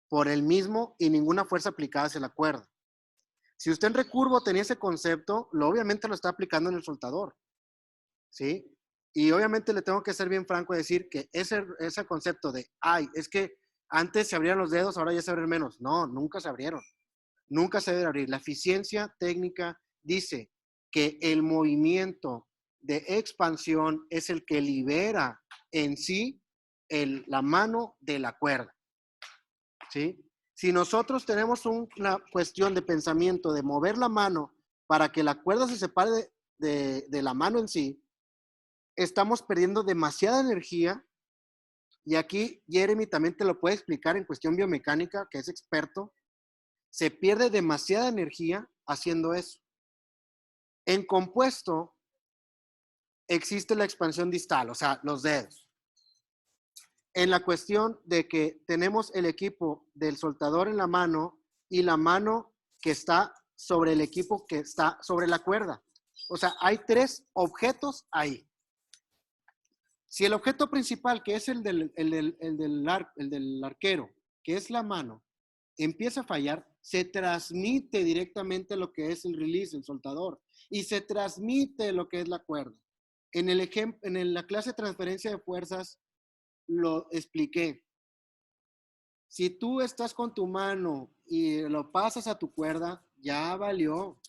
por el mismo y ninguna fuerza aplicada hacia la cuerda. Si usted en recurvo tenía ese concepto, obviamente lo está aplicando en el soltador, ¿sí? Y obviamente le tengo que ser bien franco y decir que ese concepto de, ay, es que antes se abrían los dedos, ahora ya se abren menos. No, nunca se abrieron. Nunca se debe abrir. La eficiencia técnica dice que el movimiento de expansión es el que libera en sí la mano de la cuerda, ¿sí? Si nosotros tenemos una cuestión de pensamiento de mover la mano para que la cuerda se separe de la mano en sí, estamos perdiendo demasiada energía. Y aquí Jeremy también te lo puede explicar en cuestión biomecánica, que es experto. Se pierde demasiada energía haciendo eso. En compuesto existe la expansión distal, o sea, los dedos. En la cuestión de que tenemos el equipo del soltador en la mano y la mano que está sobre el equipo que está sobre la cuerda. O sea, hay 3 objetos ahí. Si el objeto principal, que es el del arquero, que es la mano, empieza a fallar, se transmite directamente lo que es el release, el soltador, y se transmite lo que es la cuerda. En la clase de transferencia de fuerzas lo expliqué. Si tú estás con tu mano y lo pasas a tu cuerda, ya valió.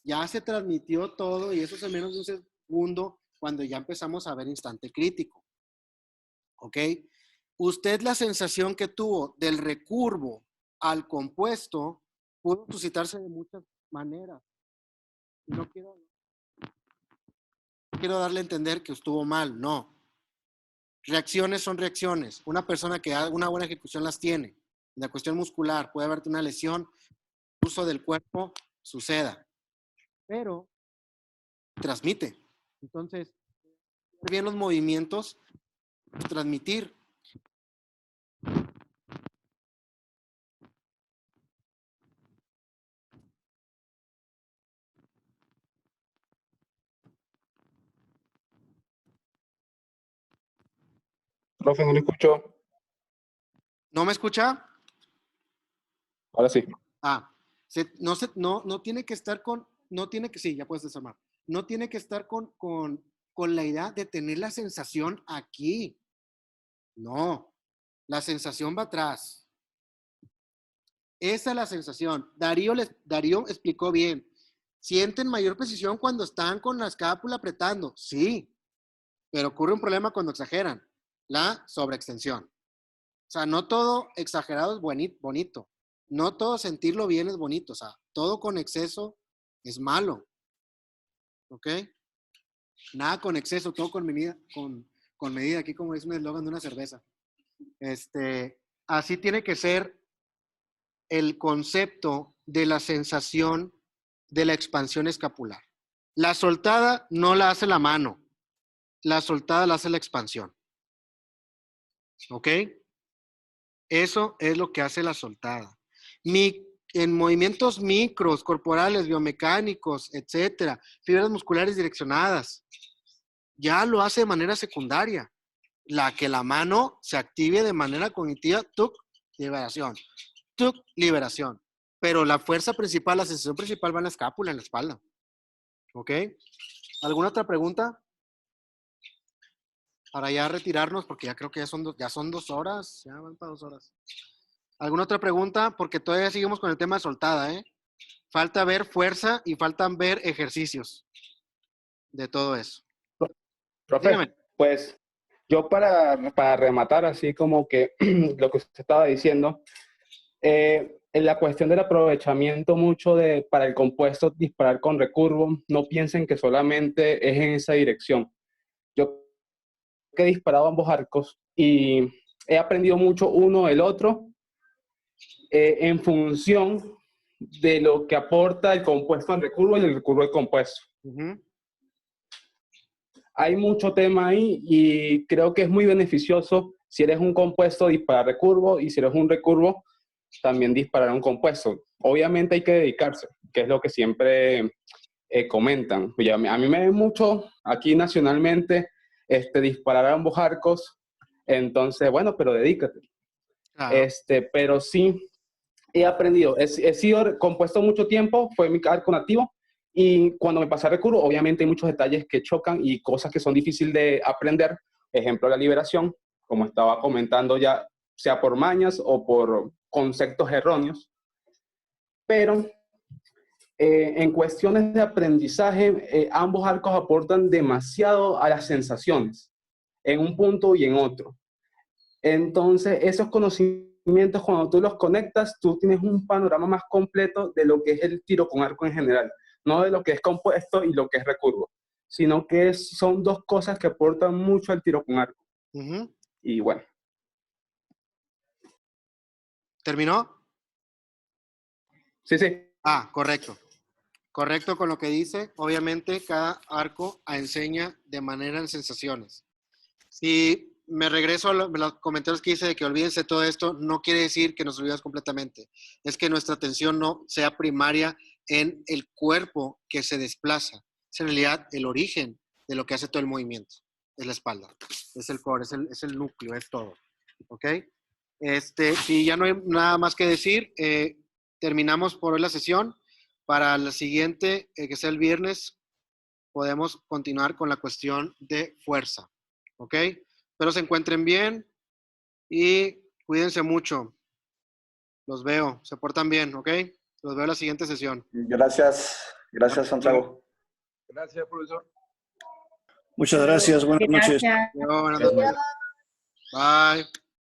Ya se transmitió todo y eso es en menos de un segundo cuando ya empezamos a ver instante crítico. ¿Ok? Usted la sensación que tuvo del recurvo al compuesto pudo suscitarse de muchas maneras. No quiero darle a entender que estuvo mal, no. Reacciones son reacciones. Una persona que haga una buena ejecución las tiene. La cuestión muscular, puede haberte una lesión, uso del cuerpo suceda. Pero transmite. Entonces, bien los movimientos, transmitir. Profe, no lo escucho. ¿No me escucha? Ahora sí. No tiene que estar con, sí, ya puedes desarmar. No tiene que estar con la idea de tener la sensación aquí. No, la sensación va atrás. Esa es la sensación. Darío explicó bien. ¿Sienten mayor precisión cuando están con la escápula apretando? Sí, pero ocurre un problema cuando exageran. La sobreextensión. O sea, no todo exagerado es bonito. No todo sentirlo bien es bonito. O sea, todo con exceso es malo. ¿Ok? Nada con exceso, todo con medida. Con medida. Aquí como es un eslogan de una cerveza. Así tiene que ser el concepto de la sensación de la expansión escapular. La soltada no la hace la mano. La soltada la hace la expansión. ¿Ok? Eso es lo que hace la soltada. En movimientos micros, corporales, biomecánicos, etcétera, fibras musculares direccionadas, ya lo hace de manera secundaria. Que la mano se active de manera cognitiva, ¡tuc! Liberación. ¡Tuc! Liberación. Pero la fuerza principal, la sensación principal va en la escápula, en la espalda. ¿Ok? ¿Alguna otra pregunta? Para ya retirarnos, porque ya creo que ya son 2 horas, ya van para 2 horas. ¿Alguna otra pregunta? Porque todavía seguimos con el tema de soltada, ¿eh? Falta ver fuerza y faltan ver ejercicios de todo eso. Profe, Dígame. pues yo para rematar así como que lo que usted estaba diciendo, en la cuestión del aprovechamiento mucho para el compuesto disparar con recurvo, no piensen que solamente es en esa dirección. Yo que he disparado ambos arcos y he aprendido mucho uno del otro en función de lo que aporta el compuesto al recurvo y el recurvo al compuesto. Hay mucho tema ahí y creo que es muy beneficioso si eres un compuesto disparar recurvo y si eres un recurvo también disparar un compuesto. Obviamente hay que dedicarse, que es lo que siempre comentan. A mí me ven mucho aquí nacionalmente disparar a ambos arcos. Entonces, bueno, pero dedícate. Claro. Pero sí, he aprendido. He sido compuesto mucho tiempo, fue mi arco nativo. Y cuando me pasé a Recurvo, obviamente hay muchos detalles que chocan y cosas que son difíciles de aprender. Ejemplo, la liberación, como estaba comentando ya, sea por mañas o por conceptos erróneos. Pero en cuestiones de aprendizaje, ambos arcos aportan demasiado a las sensaciones, en un punto y en otro. Entonces, esos conocimientos, cuando tú los conectas, tú tienes un panorama más completo de lo que es el tiro con arco en general. No de lo que es compuesto y lo que es recurvo, sino que son dos cosas que aportan mucho al tiro con arco. Y bueno. ¿Terminó? Sí, sí. Ah, correcto. Correcto con lo que dice. Obviamente, cada arco enseña de manera en sensaciones. Si me regreso a los comentarios que hice de que olvídense todo esto, no quiere decir que nos olvidemos completamente. Es que nuestra atención no sea primaria en el cuerpo que se desplaza. Es en realidad el origen de lo que hace todo el movimiento. Es la espalda, es el core, es el núcleo, es todo. ¿Ok? Si ya no hay nada más que decir, terminamos por hoy la sesión. Para la siguiente, que sea el viernes, podemos continuar con la cuestión de fuerza. ¿Ok? Espero se encuentren bien y cuídense mucho. Los veo, se portan bien, ¿ok? Los veo en la siguiente sesión. Gracias, gracias Santiago. Gracias, profesor. Muchas gracias, buenas noches. Buenas noches. Bye.